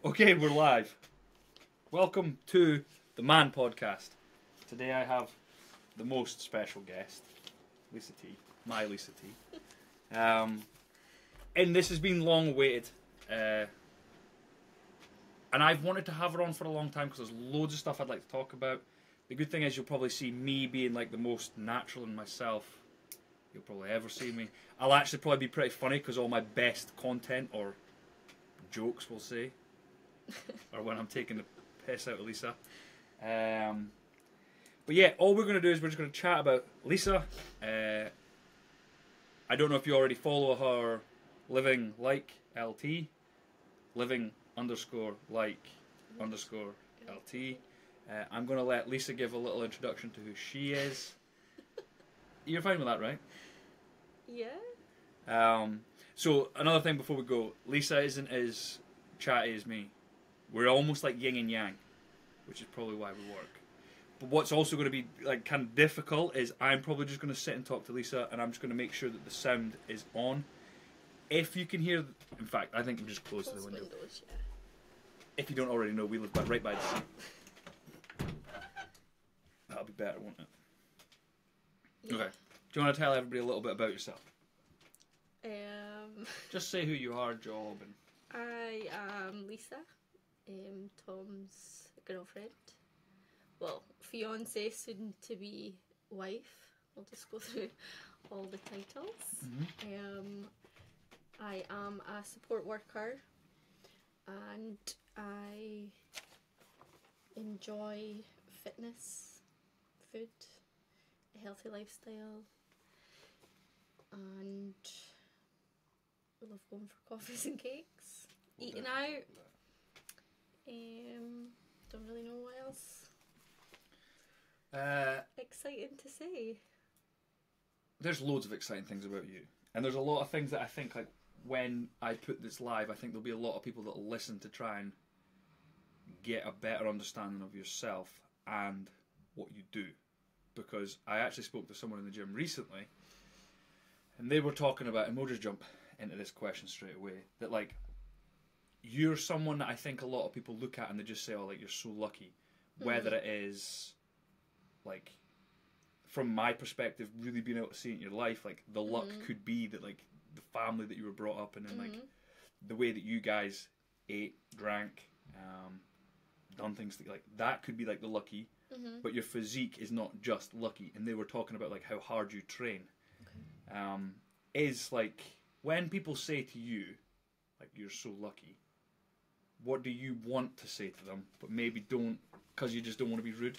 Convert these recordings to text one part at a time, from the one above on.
Okay, we're live. Welcome to the M.a.N podcast. Today I have the most special guest, Lisa T. My Lisa T. And this has been long awaited. And I've wanted to have her on for a long time because there's loads of stuff I'd like to talk about. The good thing is you'll probably see me being like the most natural in myself you'll probably ever see me. I'll actually probably be pretty funny because all my best content or jokes, we'll say, or when I'm taking the piss out of Lisa. But yeah, all we're going to do is we're just going to chat about Lisa. I don't know if you already follow her living like LT, living underscore like underscore LT. I'm going to let Lisa give a little introduction to who she is. You're fine with that, right? Yeah. So another thing before we go, Lisa isn't as chatty as me. We're almost like yin and yang, which is probably why we work. But what's also going to be like kind of difficult is I'm probably just going to sit and talk to Lisa, and I'm just going to make sure that the sound is on. If you can hear, in fact, I think I'm just close to the window. Windows, yeah. If you don't already know, we live right by the sea. That'll be better, won't it? Yeah. Okay. Do you want to tell everybody a little bit about yourself? Just say who you are, job, and... I am Lisa, Tom's girlfriend. Well, fiance, soon to be wife. I'll just go through all the titles. Mm-hmm. I am a support worker, and I enjoy fitness, food, a healthy lifestyle, and I love going for coffees and cakes, eating out. Don't really know what else exciting to say. There's loads of exciting things about you, and there's a lot of things that I think, like, when I put this live, I think there'll be a lot of people that'll listen to try and get a better understanding of yourself and what you do. Because I actually spoke to someone in the gym recently, and they were talking about, and we'll just jump into this question straight away, that like you're someone that I think a lot of people look at and they just say, oh, like, you're so lucky. Whether it is like, from my perspective, really being able to see it in your life, like the luck could be that like the family that you were brought up in, and like the way that you guys ate, drank, done things like that could be like the lucky. But your physique is not just lucky. And they were talking about like how hard you train. Is like, when people say to you, like, you're so lucky, what do you want to say to them, but maybe don't, because you just don't want to be rude?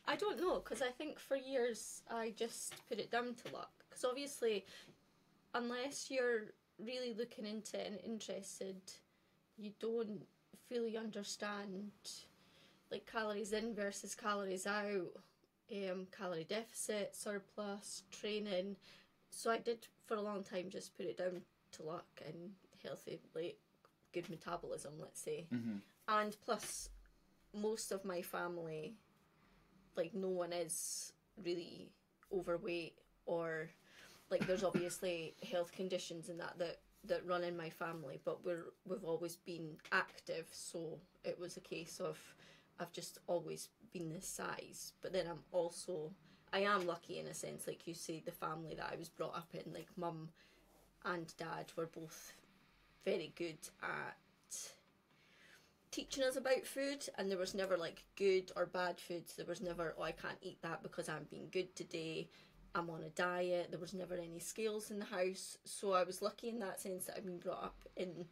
I don't know, because I think for years I just put it down to luck. Because obviously, unless you're really looking into it and interested, you don't fully understand like calories in versus calories out, calorie deficit, surplus, training. So I did for a long time just put it down to luck and healthy, like good metabolism, let's say. And plus, most of my family, like, no one is really overweight, or like there's obviously health conditions and that run in my family, but we've always been active, so it was a case of I've just always been this size. But then I am lucky in a sense, like you say, the family that I was brought up in, like mum and dad were both very good at teaching us about food, and there was never like good or bad foods. There was never, oh, I can't eat that because I'm being good today, I'm on a diet. There was never any scales in the house. So I was lucky in that sense that I've been brought up in,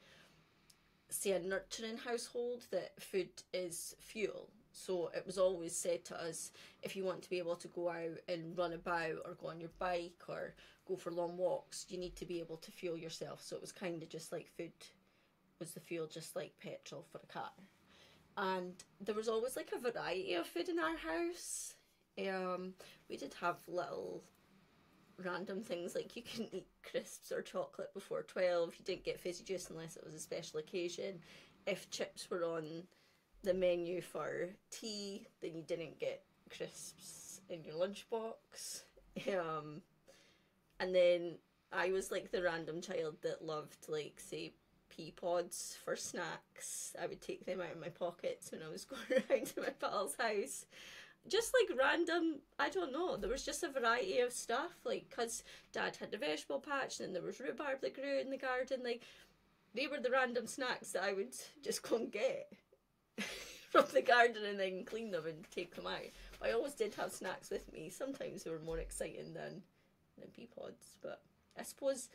say, a nurturing household, that food is fuel. So it was always said to us, if you want to be able to go out and run about or go on your bike or go for long walks, you need to be able to fuel yourself. So it was kind of just like food was the fuel, just like petrol for a car. And there was always like a variety of food in our house. We did have little random things, like you couldn't eat crisps or chocolate before 12. You didn't get fizzy juice unless it was a special occasion. If chips were on the menu for tea, then you didn't get crisps in your lunchbox. And then I was like the random child that loved, like, say, pea pods for snacks. I would take them out of my pockets when I was going around to my pal's house. Just like random, I don't know, there was just a variety of stuff, like, because Dad had the vegetable patch and then there was rhubarb that grew in the garden, like, they were the random snacks that I would just go and get from the garden and then clean them and take them out. But I always did have snacks with me. Sometimes they were more exciting than pea pods, but I suppose,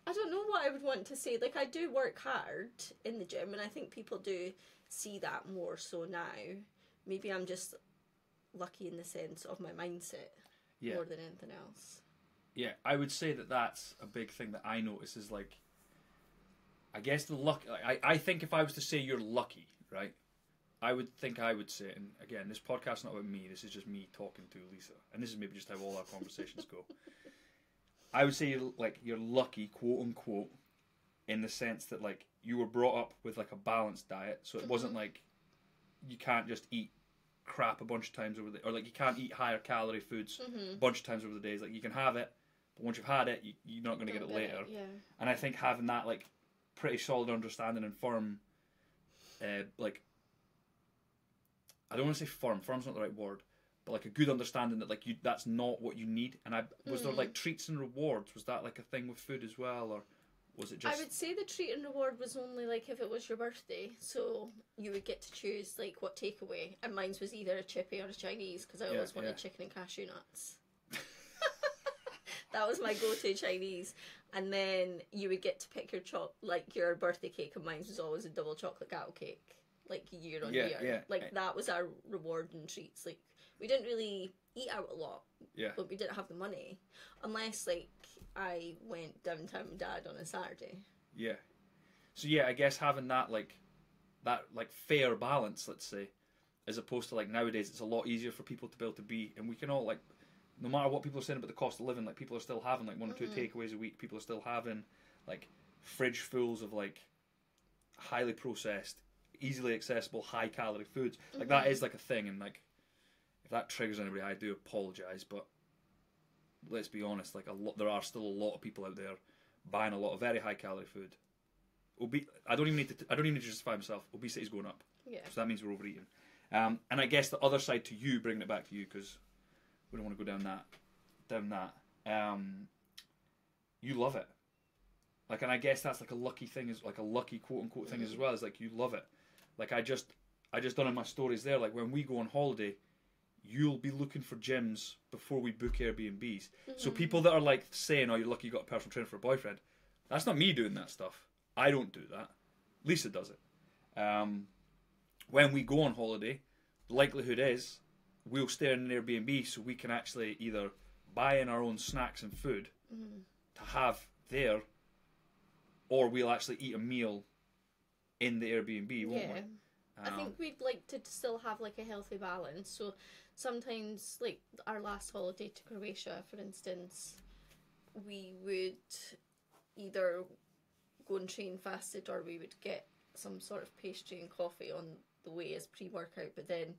I don't know what I would want to say. Like, I do work hard in the gym and I think people do see that more so now. Maybe I'm just lucky in the sense of my mindset more than anything else. Yeah, I would say that that's a big thing that I notice is, like, I guess the luck. I think if I was to say you're lucky, right, I would say, and again, this podcast's not about me, this is just me talking to Lisa, and this is maybe just how all our conversations go. I would say you're lucky, quote unquote, in the sense that, like, you were brought up with, like, a balanced diet, so it wasn't like you can't just eat crap a bunch of times over the, or like you can't eat higher calorie foods a bunch of times over the days. Like, you can have it, but once you've had it, you're not going to get it later. And I think having that, like, pretty solid understanding and firm, like, I don't want to say firm's not the right word, but like a good understanding that, like, that's not what you need. And was there, like, treats and rewards? Was that, like, a thing with food as well, or was it just... I would say the treat and reward was only, like, if it was your birthday, so you would get to choose, like, what takeaway, and mine was either a chippy or a Chinese, because I always wanted chicken and cashew nuts. That was my go-to Chinese. And then you would get to pick your birthday cake, and mine was always a double chocolate gao cake, like, year on year. Like, that was our reward and treats. Like, we didn't really eat out a lot, but we didn't have the money, unless, like, I went downtown with Dad on a Saturday. Yeah. So I guess having that fair balance, let's say, as opposed to, like, nowadays, it's a lot easier for people to be able to be, and we can all, like, no matter what people are saying about the cost of living, like, people are still having, like, 1 or 2 takeaways a week. People are still having, like, fridge fulls of, like, highly processed, easily accessible, high calorie foods. Like, that is, like, a thing, and, like, if that triggers anybody, I do apologise, but let's be honest, like, there are still a lot of people out there buying a lot of very high calorie food. I don't even need to justify myself. Obesity's going up, so that means we're overeating. And I guess the other side to you, bringing it back to you, because we don't want to go down that. You love it, like, and I guess that's, like, a lucky thing, is like a lucky quote unquote thing as well. Is like, you love it. Like, I just done in my stories there. Like, when we go on holiday, you'll be looking for gyms before we book Airbnbs. So people that are, like, saying, "Oh, you're lucky you got a personal trainer for a boyfriend," that's not me doing that stuff. I don't do that. Lisa does it. When we go on holiday, the likelihood is we'll stay in an Airbnb so we can actually either buy in our own snacks and food to have there, or we'll actually eat a meal in the Airbnb, won't we? I think we'd like to still have, like, a healthy balance. So sometimes, like, our last holiday to Croatia, for instance, we would either go and train fasted, or we would get some sort of pastry and coffee on the way as pre-workout. But then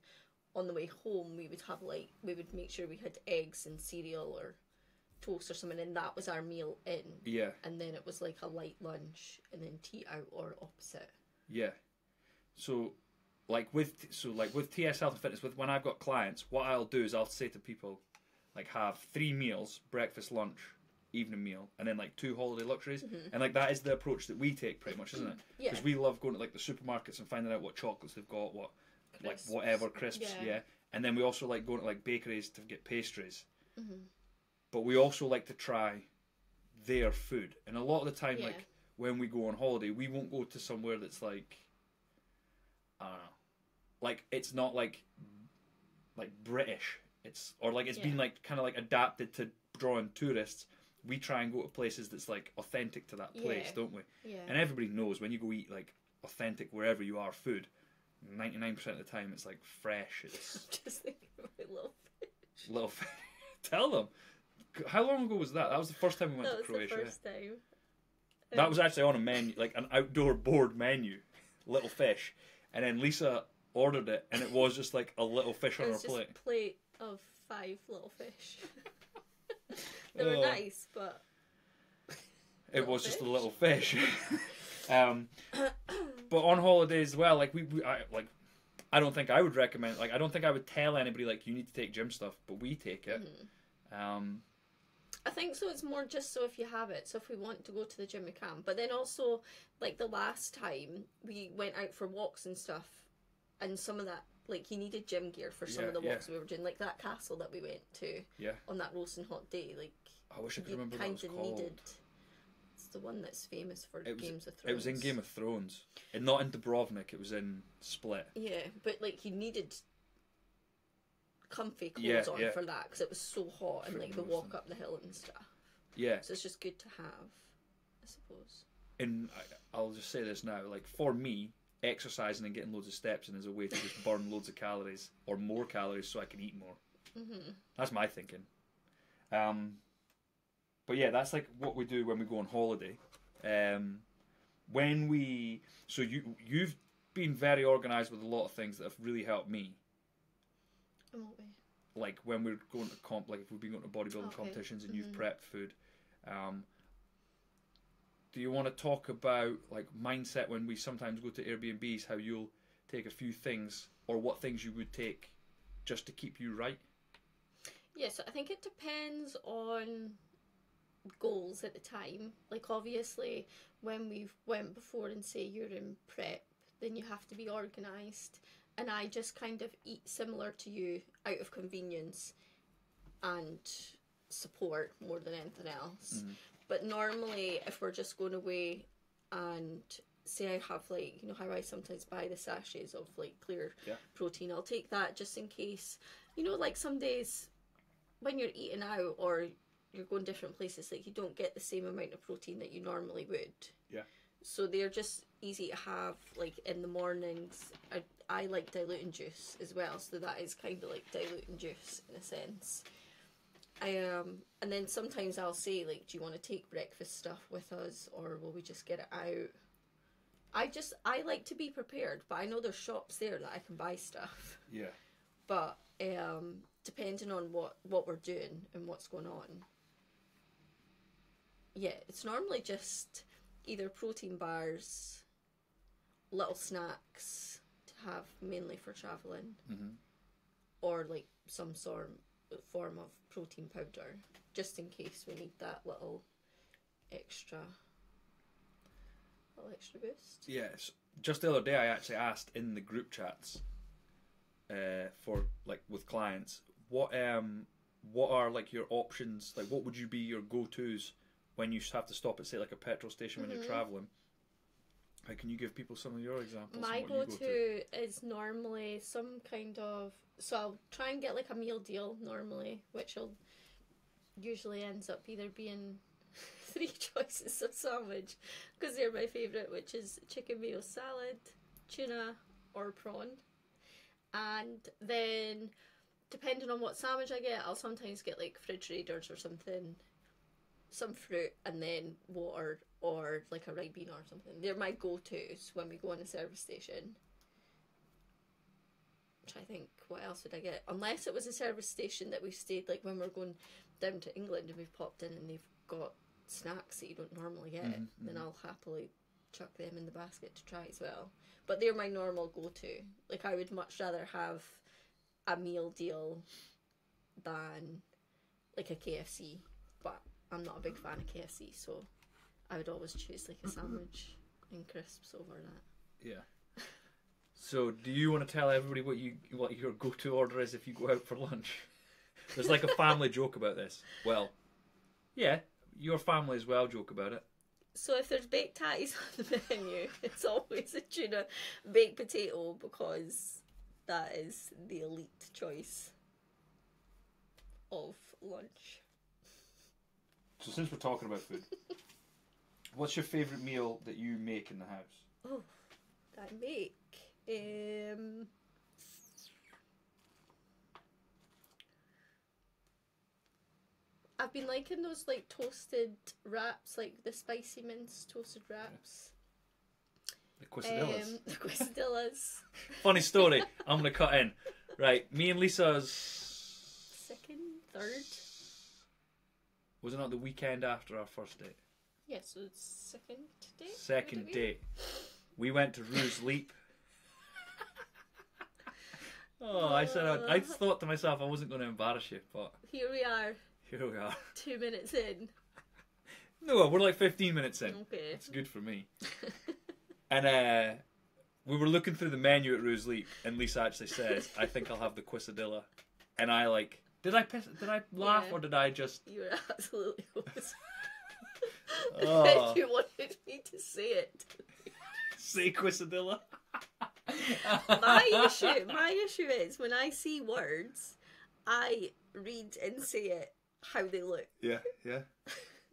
on the way home, we would have, like, we would make sure we had eggs and cereal or toast or something, and that was our meal in. Yeah. And then it was, like, a light lunch, and then tea out, or opposite. Yeah. So, like, with TS Health and Fitness, when I've got clients, what I'll do is I'll say to people, like, have 3 meals: breakfast, lunch, evening meal, and then, like, 2 holiday luxuries. And, like, that is the approach that we take pretty much, isn't it? Because we love going to, like, the supermarkets and finding out what chocolates they've got, what crisps. Like, whatever crisps, and then we also like going to, like, bakeries to get pastries. But we also like to try their food, and a lot of the time, like, when we go on holiday, we won't go to somewhere that's, like, I don't know, like, it's not like British, it's been, like, kind of, like, adapted to draw in tourists. We try and go to places that's, like, authentic to that place, don't we? And everybody knows when you go eat, like, authentic wherever you are food, 99% of the time it's, like, fresh. It's I'm just thinking about little fish. Tell them, how long ago was that? That was the first time we went to Croatia. That was the first time. That was actually on a menu, like an outdoor board menu, little fish, and then Lisa ordered it, and it was just, like, a little fish on her plate. It was just a plate of 5 little fish. They were nice, but it was just a little fish. But on holidays as well, like I don't think I would recommend, like I don't think I would tell anybody like you need to take gym stuff, but we take it. I think so. It's more just so if you have it. So if we want to go to the gym, we can. But then also, like the last time we went out for walks and stuff, and some of that, like you needed gym gear for some of the walks we were doing, like that castle that we went to on that roasting hot day. Like I wish I could remember what it was called. It's the one that's famous for Games of Thrones. It was in Game of Thrones, and not in Dubrovnik. It was in Split. Yeah, but like you needed comfy clothes on for that because it was so hot and like the walk up the hill and stuff. Yeah. So it's just good to have, I suppose. And I'll just say this now, like for me, exercising and getting loads of steps in is a way to just burn loads of calories or more calories so I can eat more. That's my thinking. But yeah, that's like what we do when we go on holiday. So you've been very organised with a lot of things that have really helped me. In what way? Like when we're going to like if we've been going to bodybuilding competitions and you've prepped food. Do you want to talk about like mindset when we sometimes go to Airbnbs, how you'll take a few things or what things you would take just to keep you right? Yeah, so I think it depends on goals at the time. Like obviously when we've went before and say you're in prep, then you have to be organised. And I just kind of eat similar to you out of convenience and support more than anything else. But normally if we're just going away and say I have like, you know how I sometimes buy the sachets of like clear protein, I'll take that just in case. You know, like some days when you're eating out or you're going different places, like you don't get the same amount of protein that you normally would. Yeah. So they're just easy to have like in the mornings. I like diluting juice as well, so that is kind of like diluting juice in a sense. And then sometimes I'll say like, do you want to take breakfast stuff with us or will we just get it out? I like to be prepared, but I know there's shops there that I can buy stuff. Yeah. But depending on what we're doing and what's going on, yeah, it's normally just either protein bars, little snacks to have mainly for travelling, or like some form of protein powder, just in case we need that little extra boost. Yes. Just the other day I actually asked in the group chats for like with clients, what are like your options, like what would you be your go-tos when you have to stop at say like a petrol station when you're travelling? How can you give people some of your examples? My go-to is normally some kind of, so I'll try and get like a meal deal normally, which usually ends up either being 3 choices of sandwich because they're my favourite, which is chicken mayo salad, tuna or prawn. And then depending on what sandwich I get, I'll sometimes get like fridge raiders or something, some fruit and then water or like a Ribena or something. They're my go-tos when we go on a service station. I'm trying to think, what else would I get? Unless it was a service station that we've stayed, like when we're going down to England and we've popped in and they've got snacks that you don't normally get, then I'll happily chuck them in the basket to try as well. But they're my normal go-to. Like I would much rather have a meal deal than like a KFC, but I'm not a big fan of KFC, so I would always choose like a sandwich and crisps over that. Yeah. So do you want to tell everybody what your go-to order is if you go out for lunch? There's like a family joke about this. Well, yeah, your family as well joke about it. So if there's baked tatties on the menu, it's always a tuna baked potato because that is the elite choice of lunch. So since we're talking about food, what's your favourite meal that you make in the house? Oh, that I make? I've been liking those like toasted wraps, like the spicy mince toasted wraps. The quesadillas. The quesadillas. Funny story. I'm going to cut in. Right, me and Lisa's... second, third? Was it not the weekend after our first date? Yeah, so it's second date? Second date. We went to Ruse Leap. Oh, I thought to myself I wasn't going to embarrass you, but here we are. Here we are. 2 minutes in. No, we're like 15 minutes in. Okay. That's good for me. And we were looking through the menu at Ruse Leap, and Lisa actually says, "I think I'll have the quesadilla." And I like, did I laugh, or did I just? You were absolutely hopeless. Oh. You wanted me to say it. Say quesadilla. My issue is when I see words, I read and say it how they look. Yeah.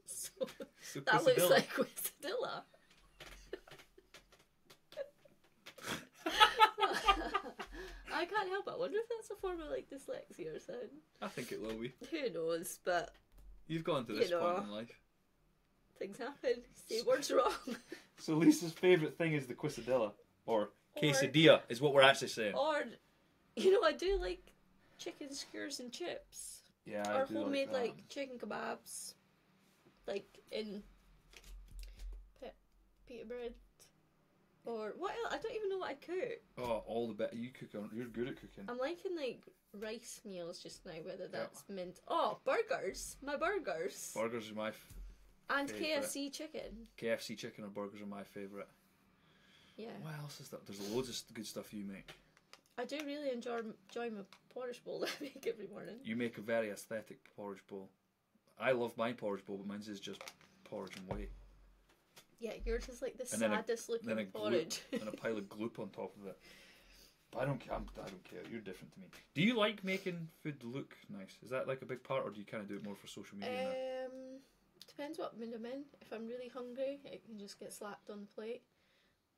So That looks like quesadilla. I can't help it. I wonder if that's a form of like dyslexia or something. I think it will be. Who knows? But you've gone to this point in life. Things happen. Say words wrong. So Lisa's favourite thing is the quesadilla, or quesadilla is what we're actually saying. Or, I do like chicken skewers and chips. Yeah, or I do homemade like chicken kebabs, like in pita bread. Or what else? I don't even know what I cook. Oh, all the better. You cook. You're good at cooking. I'm liking like rice meals just now. Whether that's mint. Oh, burgers! My burgers. Burgers are my. And favourite. KFC chicken. KFC chicken or burgers are my favourite. Yeah. What else is that? There's loads of good stuff you make. I do really enjoy my porridge bowl that I make every morning. You make a very aesthetic porridge bowl. I love my porridge bowl, but mine's is just porridge and whey. Yeah, yours is like the And saddest looking porridge. And a pile of gloop on top of it. But I don't care. I don't care. You're different to me. Do you like making food look nice? Is that like a big part, or do you kind of do it more for social media now? Depends what mood I'm in. If I'm really hungry, it can just get slapped on the plate.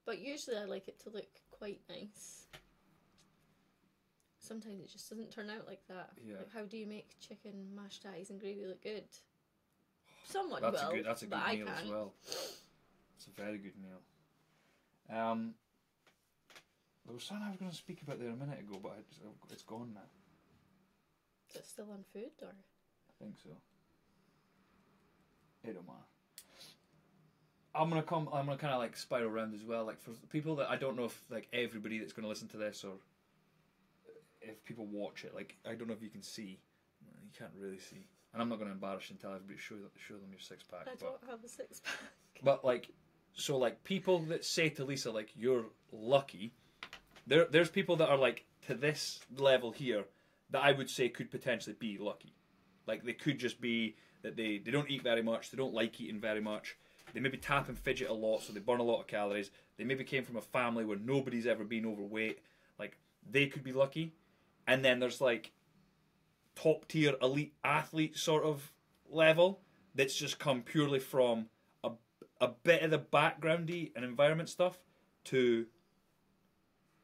But usually I like it to look quite nice. Sometimes it just doesn't turn out like that. Yeah. Like, how do you make chicken, mashed eyes and gravy look good? Someone That's will, a good but meal as well. It's a very good meal. There was something I was going to speak about there a minute ago, but it's gone now. Is it still on food, or? I think so. It don't matter. I'm gonna kind of like spiral around as well. Like for people that I don't know if like everybody that's going to listen to this, or if people watch it, like I don't know if you can see. You can't really see, and I'm not going to embarrass you and tell everybody show them your six pack. I don't have a six pack. But like, so like people that say to Lisa like you're lucky. There's people that are like to this level here that I would say could potentially be lucky. Like they could just be that they don't eat very much, they don't like eating very much, they maybe tap and fidget a lot, so they burn a lot of calories, they maybe came from a family where nobody's ever been overweight, like they could be lucky. And then there's like top tier elite athlete sort of level that's just come purely from a bit of the backgroundy and environment stuff to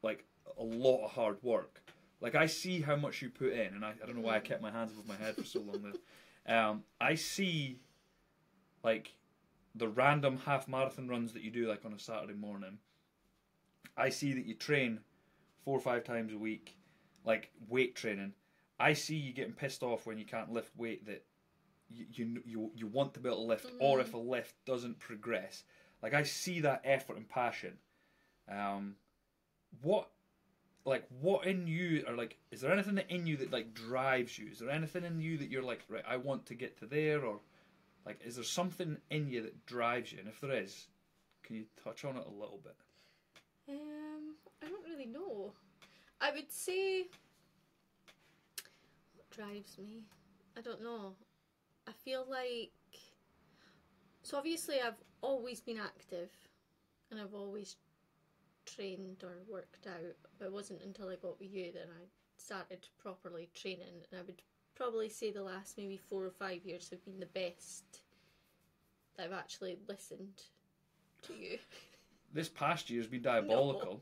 like a lot of hard work. Like I see how much you put in, and I don't know why I kept my hands above my head for so long there. I see like the random half marathon runs that you do like on a Saturday morning. I see that you train 4 or 5 times a week, like weight training. I see you getting pissed off when you can't lift weight that you want to be able to lift, or if a lift doesn't progress. Like I see that effort and passion. What in you are like? Is there anything in you that like drives you? Is there anything in you that you're like, right, I want to get to there, or like, is there something in you that drives you? And if there is, can you touch on it a little bit? I don't really know. I would say what drives me. I don't know. I feel like, so obviously I've always been active, and I've always trained or worked out, but it wasn't until I got with you that I started properly training, and I would probably say the last maybe 4 or 5 years have been the best that I've actually listened to you. This past year's been diabolical.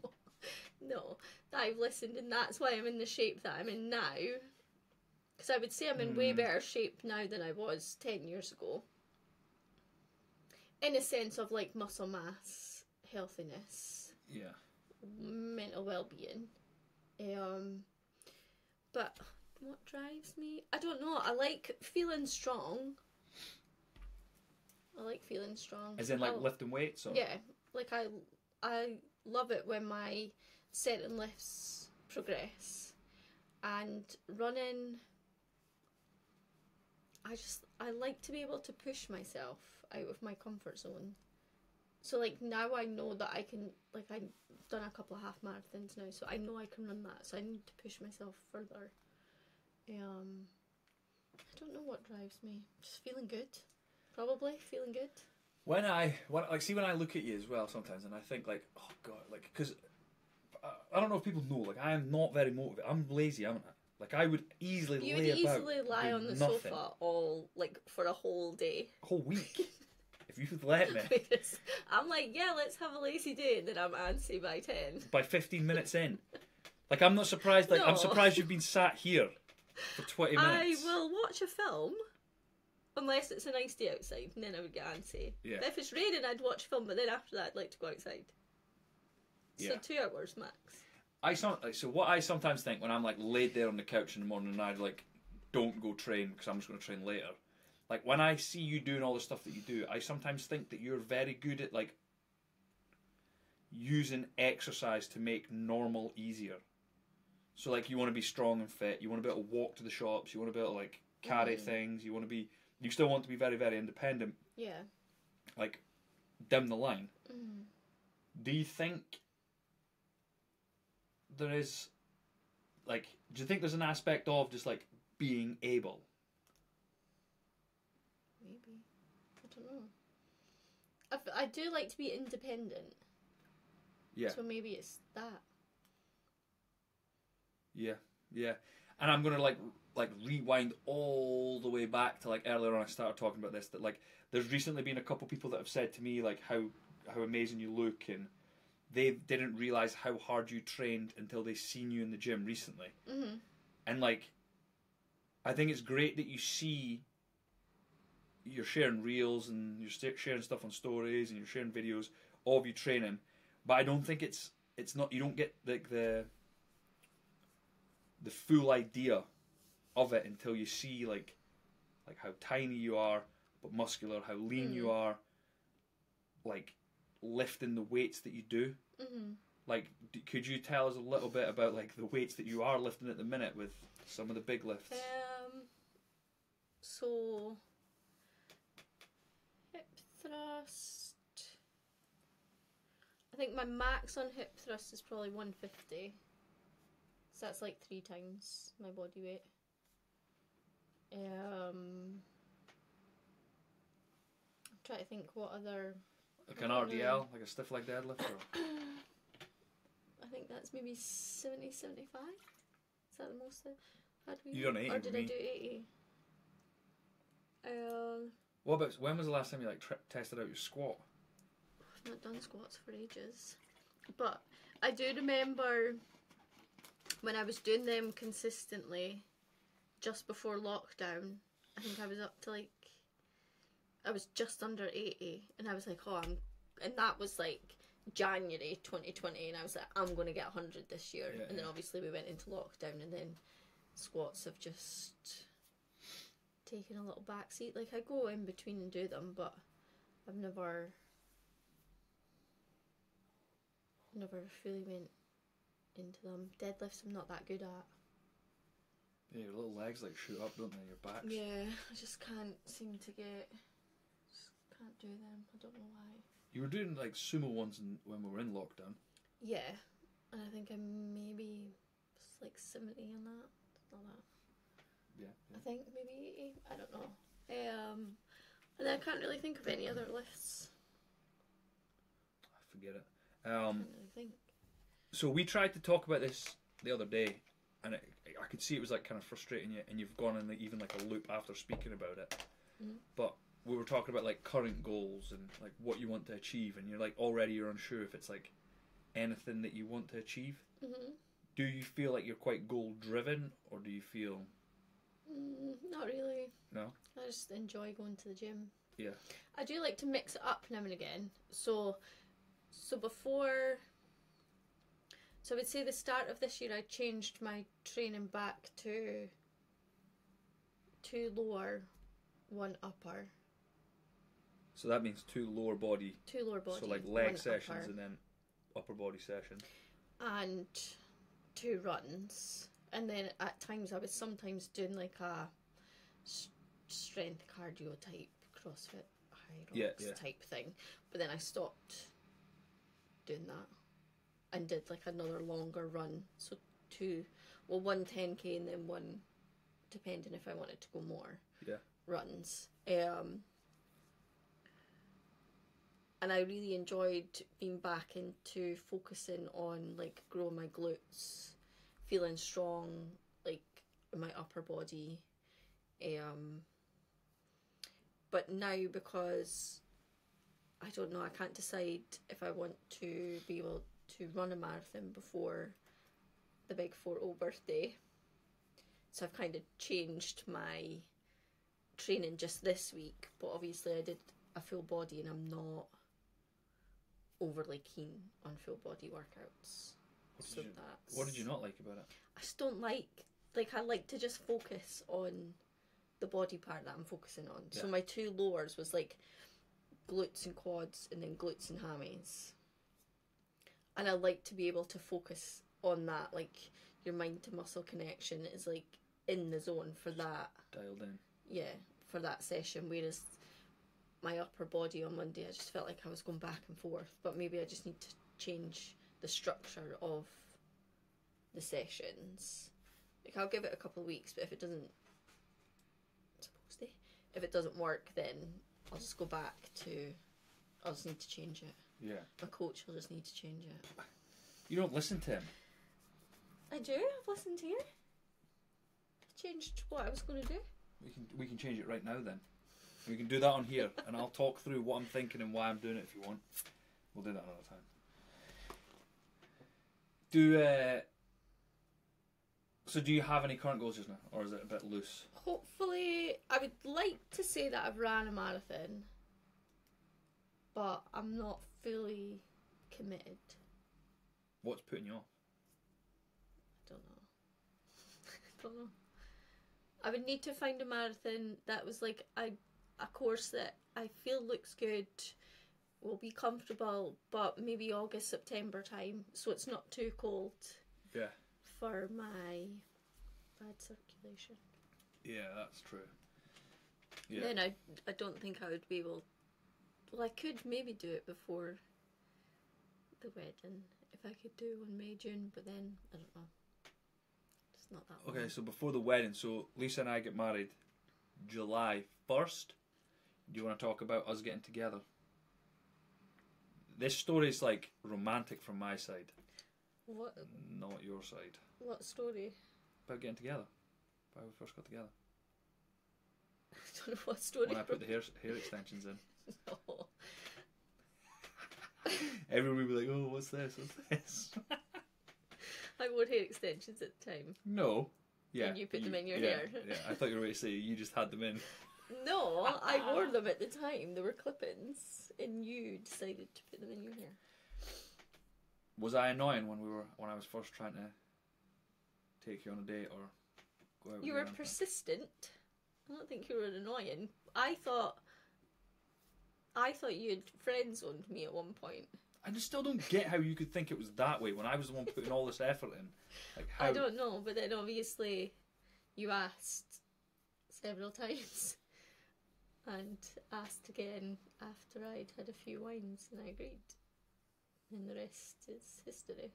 No, that I've listened, and that's why I'm in the shape that I'm in now. Because I would say I'm in way better shape now than I was 10 years ago. In a sense of like muscle mass, healthiness, yeah, mental well-being. But what drives me? I don't know. I like feeling strong. I like feeling strong. As in, like, lifting weights? Or? Yeah. Like, I love it when my set and lifts progress. And running, I like to be able to push myself out of my comfort zone. So, like, now I know that I can, like, I've done a couple of half marathons now, so I know I can run that, so I need to push myself further. I don't know what drives me. Just feeling good. Probably feeling good. When I look at you as well sometimes, and I think, like, oh god, like, because I don't know if people know, like, I am not very motivated. I'm lazy, aren't I? Like, I would easily lie on the sofa for a whole day. A whole week. If you would let me. Because I'm like, yeah, let's have a lazy day, and then I'm antsy by 10. By 15 minutes in. Like, I'm not surprised, like, no. I'm surprised you've been sat here for 20 minutes. I will watch a film, unless it's a nice day outside, and then I would get antsy. Yeah. But if it's raining, I'd watch a film, but then after that, I'd like to go outside. So 2 hours max. So what I sometimes think when I'm, like, laid there on the couch in the morning and I, like, don't go train because I'm just going to train later. Like, when I see you doing all the stuff that you do, I sometimes think that you're very good at, like, using exercise to make normal easier. So, like, you want to be strong and fit, you want to be able to walk to the shops, you want to be able to, like, carry things, you still want to be very, very independent. Yeah. Like, dim the line. Do you think there is, like, do you think there's an aspect of just, like, being able? Maybe. I don't know. I do like to be independent. Yeah. So maybe it's that. Yeah, yeah. And I'm going to, like rewind all the way back to, like, earlier on I started talking about this, that, like, there's recently been a couple people that have said to me, like, how amazing you look, and they didn't realise how hard you trained until they seen you in the gym recently. Mm-hmm. And, like, I think it's great that you're sharing reels and you're sharing stuff on stories and you're sharing videos of you training, but I don't think it's not, you don't get, like, the full idea of it until you see, like how tiny you are but muscular, how lean you are, like, lifting the weights that you do. Mm-hmm. Like, could you tell us a little bit about, like, the weights that you are lifting at the minute with some of the big lifts? So hip thrust, I think my max on hip thrust is probably 150. So that's like 3 times my body weight. I'm trying to think what other... Like an RDL, like a stiff leg deadlift? Or? I think that's maybe 70, 75. Is that the most I've had? You done 80 or did me. I do 80? What about, when was the last time you, like, tested out your squat? I've not done squats for ages. But I do remember when I was doing them consistently just before lockdown. I think I was up to, like, I was just under 80, and I was like, and that was like January 2020, and I was like, I'm going to get 100 this year. Yeah, and then obviously we went into lockdown, and then squats have just taken a little backseat. Like, I go in between and do them, but I've never fully went into them. Deadlifts I'm not that good at. Yeah, your little legs, like, shoot up, don't they? Your back. Yeah, I just can't seem to can't do them. I don't know why. You were doing, like, sumo ones when we were in lockdown. Yeah, and I think I'm maybe like 70 on that. Not that. Yeah. I think maybe 80. I don't know. And then I can't really think of any other lifts. I forget it. I can't really think. So we tried to talk about this the other day, and I could see it was, like, kind of frustrating you, and you've gone in, like, even, like, a loop after speaking about it. Mm-hmm. But we were talking about, like, current goals and, like, what you want to achieve, and you're, like, already you're unsure if it's, like, anything that you want to achieve. Mm-hmm. Do you feel like you're quite goal driven, or do you feel... Not really. No? I just enjoy going to the gym. Yeah. I do like to mix it up now and again. So before... So I would say the start of this year I changed my training back to 2 lower, 1 upper. So that means 2 lower body. 2 lower body. So like leg 1 sessions upper, and then upper body session. and 2 runs. And then at times I was sometimes doing like a strength cardio type CrossFit high rocks type thing. But then I stopped doing that and did like another longer run. So 1 10k and then 1, depending if I wanted to go more, runs. And I really enjoyed being back into focusing on like growing my glutes, feeling strong like in my upper body. But now, because I don't know, I can't decide if I want to be able to run a marathon before the big 4-0 birthday. So I've kind of changed my training just this week, but obviously I did a full body and I'm not overly keen on full body workouts. What did you not like about it? I just don't like I like to just focus on the body part that I'm focusing on. So my 2 lowers was like glutes and quads and then glutes and hammies. And I like to be able to focus on that, like your mind to muscle connection is like in the zone for that. Dialed in. Yeah, for that session, whereas my upper body on Monday, I just felt like I was going back and forth, but maybe I just need to change the structure of the sessions. Like, I'll give it a couple of weeks, but if it doesn't, if it doesn't work, then I'll just go back to, I'll just need to change it. Yeah. My coach will just need to change it. You don't listen to him? I do, I've listened to you. I changed what I was going to do. We can change it right now then. We can do that on here, and I'll talk through what I'm thinking and why I'm doing it if you want. We'll do that another time. Do you have any current goals just now, or is it a bit loose? Hopefully, I would like to say that I've ran a marathon, but I'm not fully committed. What's putting you off? I don't know. I would need to find a marathon that was like a course that I feel looks good, will be comfortable, but maybe August, September time, so it's not too cold. Yeah. For my bad circulation. Yeah, that's true. Yeah. Then I don't think I would be able. Well, I could maybe do it before the wedding if I could do one May, June, but then I don't know. It's not that long. Okay, so before the wedding, so Lisa and I get married July 1st. Do you want to talk about us getting together? This story is like romantic from my side. What? Not your side. What story? About getting together. How we first got together. I don't know what story. When I put the hair extensions in. No. Everyone would be like, oh, what's this? What's this? I wore hair extensions at the time. No. Yeah. And you put them in your hair. Yeah, I thought you were going to say you just had them in. No, I wore them at the time. They were clip-ins, and you decided to put them in your hair. Was I annoying when I was first trying to take you on a date or go out with You were persistent. I don't think you were annoying. I thought you had friend zoned me at one point. I just still don't get how you could think it was that way when I was the one putting all this effort in. Like how? I don't know, but then obviously you asked several times and asked again after I'd had a few wines, and I agreed. And the rest is history.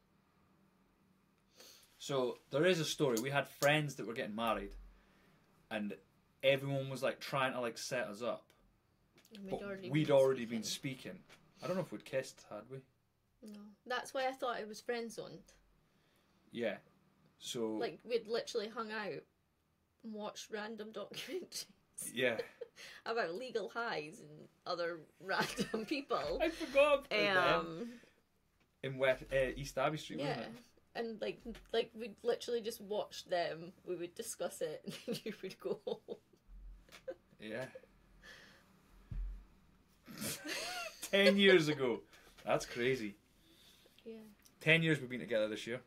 So there is a story. We had friends that were getting married, and everyone was like trying to like set us up. We'd already been speaking. I don't know if we'd kissed, had we? No. That's why I thought it was friend zoned. Yeah. So like we'd literally hung out and watched random documentaries. Yeah. About legal highs and other random people. I forgot about them. In East Abbey Street, yeah. wasn't it? And like we'd literally just watch them. We would discuss it, and then you would go home. Yeah. 10 years ago. That's crazy. Yeah. 10 years we've been together this year.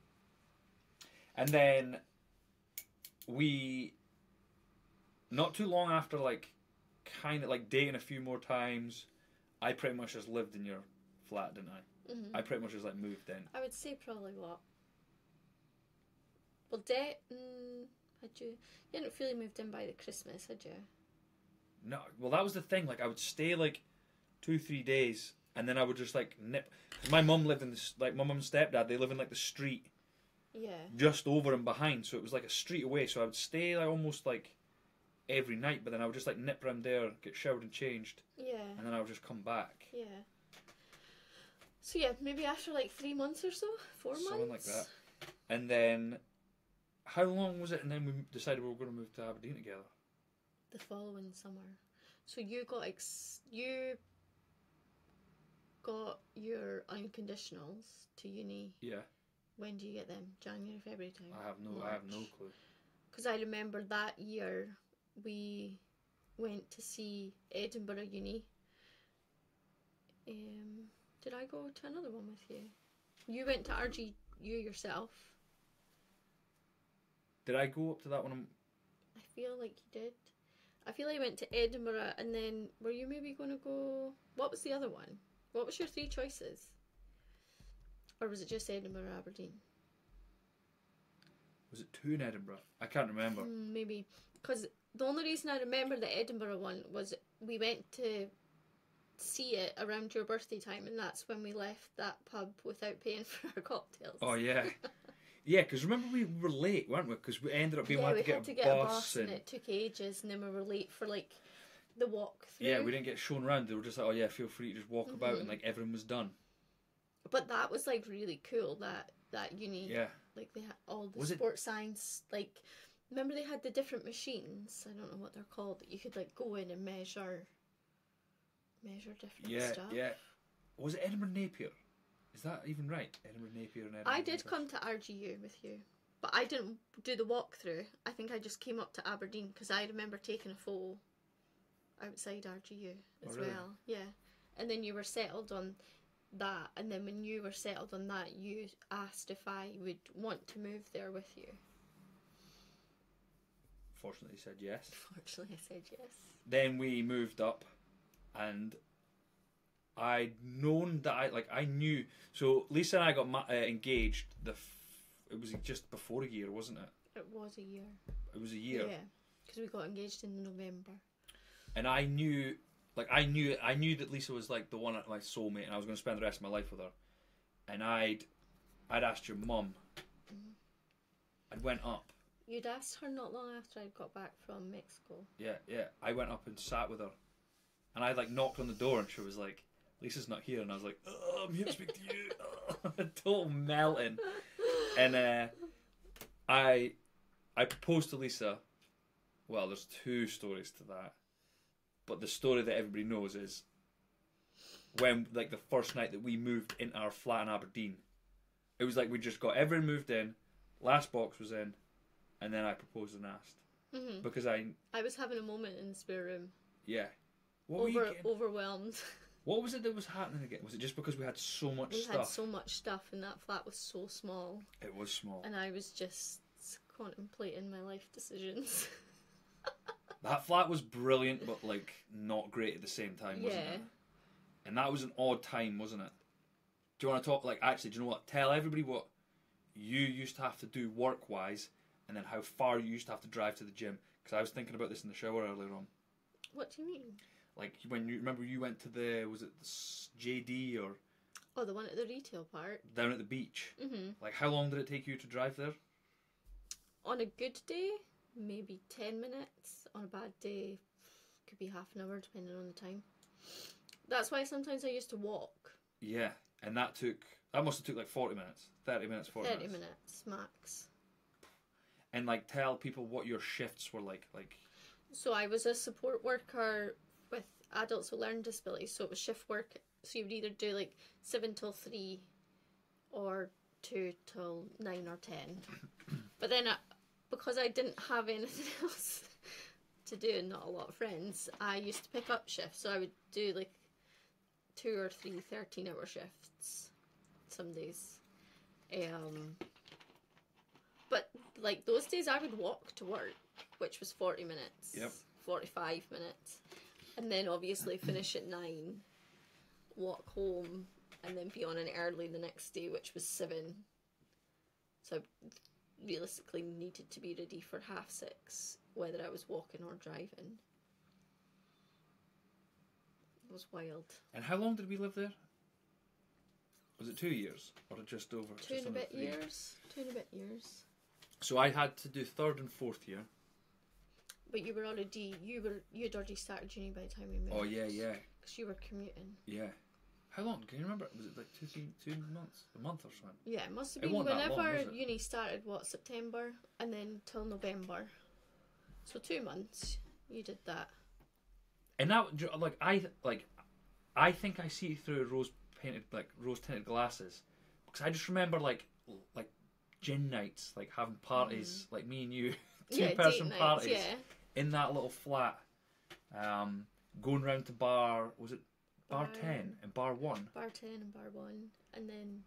And then we, not too long after, like, kind of like dating a few more times, I pretty much just lived in your flat, didn't I? Mm-hmm. I pretty much just like moved in. I would say probably what? Well, had you? You hadn't fully moved in by the Christmas, had you? No, well that was the thing. Like I would stay like 2-3 days, and then I would just like nip. Cause my mum lived in this, like my mum and stepdad. They live in like the street. Yeah. Just over and behind, so it was like a street away. So I would stay like almost like every night, but then I would just like nip around there, get showered and changed. Yeah. And then I would just come back. Yeah. So yeah, maybe after like 3 months or so, 4 months. Something like that. And then, how long was it? And then we decided we were going to move to Aberdeen together. The following summer. So you got your unconditionals to uni. Yeah. When do you get them? January, February time? I have no clue. Because I remember that year we went to see Edinburgh Uni. Did I go to another one with you? You went to RGU yourself. Did I go up to that one? I feel like you did. I feel like you went to Edinburgh, and then were you maybe going to go... What was the other one? What was your 3 choices? Or was it just Edinburgh or Aberdeen? Was it 2 in Edinburgh? I can't remember. Maybe. Because the only reason I remember the Edinburgh one was we went to see it around your birthday time, and that's when we left that pub without paying for our cocktails. Oh, yeah. Yeah, because remember we were late, weren't we? Because we ended up being we had to get a bus. And it took ages, and then we were late for like the walk through. Yeah, we didn't get shown around. They were just like, oh yeah, feel free to just walk about, and like everyone was done. But that was like really cool, that uni. Yeah. Like they had all the sports science, like, remember they had the different machines, I don't know what they're called, that you could like go in and measure different stuff. Yeah. Was it Edinburgh Napier? Is that even right? Edinburgh Napier and Edinburgh I did Napier. come to RGU with you, but I didn't do the walkthrough. I think I just came up to Aberdeen because I remember taking a photo outside RGU as well. Yeah. And then you were settled on that, and then when you were settled on that, you asked if I would want to move there with you. Fortunately said yes. Fortunately I said yes. Then we moved up, and I'd known that I knew. So Lisa and I got engaged. It was just before a year, wasn't it? It was a year. It was a year. Yeah, because we got engaged in November. And I knew that Lisa was like the one, my soulmate, and I was going to spend the rest of my life with her. And I'd asked your mum. I went up. You'd asked her not long after I'd got back from Mexico. Yeah. I went up and sat with her, and I like knocked on the door, and she was like, "Lisa's not here," and I was like, "Oh, I'm here to speak to you." Total melting. And I proposed to Lisa. Well, there's 2 stories to that, but the story that everybody knows is when, like, the first night that we moved into our flat in Aberdeen. It was like we just got everyone moved in, last box was in, and then I proposed and asked. Because I was having a moment in the spare room. Yeah. What were you getting? Overwhelmed. What was it that was happening again? Was it just because we had so much stuff? We had so much stuff, and that flat was so small. It was small. And I was just contemplating my life decisions. That flat was brilliant, but like not great at the same time, wasn't it? And that was an odd time, wasn't it? Do you want to talk, like, actually, do you know what? Tell everybody what you used to have to do work-wise, and then how far you used to have to drive to the gym. Because I was thinking about this in the shower earlier on. What do you mean? Like, when you remember you went to was it JD or... Oh, the one at the retail part? Down at the beach. Like, how long did it take you to drive there? On a good day, maybe 10 minutes. On a bad day, could be half an hour, depending on the time. That's why sometimes I used to walk. Yeah, and that must have took like 40 minutes. 30 minutes, 40 minutes. 30 minutes, max. And, like, tell people what your shifts were like. So I was a support worker with adults with learning disabilities, so it was shift work. So you would either do like 7 till 3 or 2 till 9 or 10. But then because I didn't have anything else to do and not a lot of friends, I used to pick up shifts. So I would do like 2 or 3 13-hour shifts some days. But like those days I would walk to work, which was 40 minutes. Yep. 45 minutes. And then obviously finish at 9. walk home and then be on an early the next day, which was 7. So I realistically needed to be ready for 6:30, whether I was walking or driving. It was wild. And how long did we live there? Was it 2 years? Or just over? 2 and a bit years. 2 and a bit years. So I had to do 3rd and 4th year. But you were already, you'd already started uni by the time we moved. Oh, yeah, yeah. Because you were commuting. Yeah. How long? Can you remember? Was it like 2 months? A month or something? Yeah, it must have It been wasn't that long, whenever was it? uni started, September, and then till November. So 2 months you did that. And now, I think I see through rose tinted glasses, because I just remember like gin nights, like having parties, like me and you, 2-person parties in that little flat, going round to bar 10 and bar 1. Bar 10 and bar 1, and then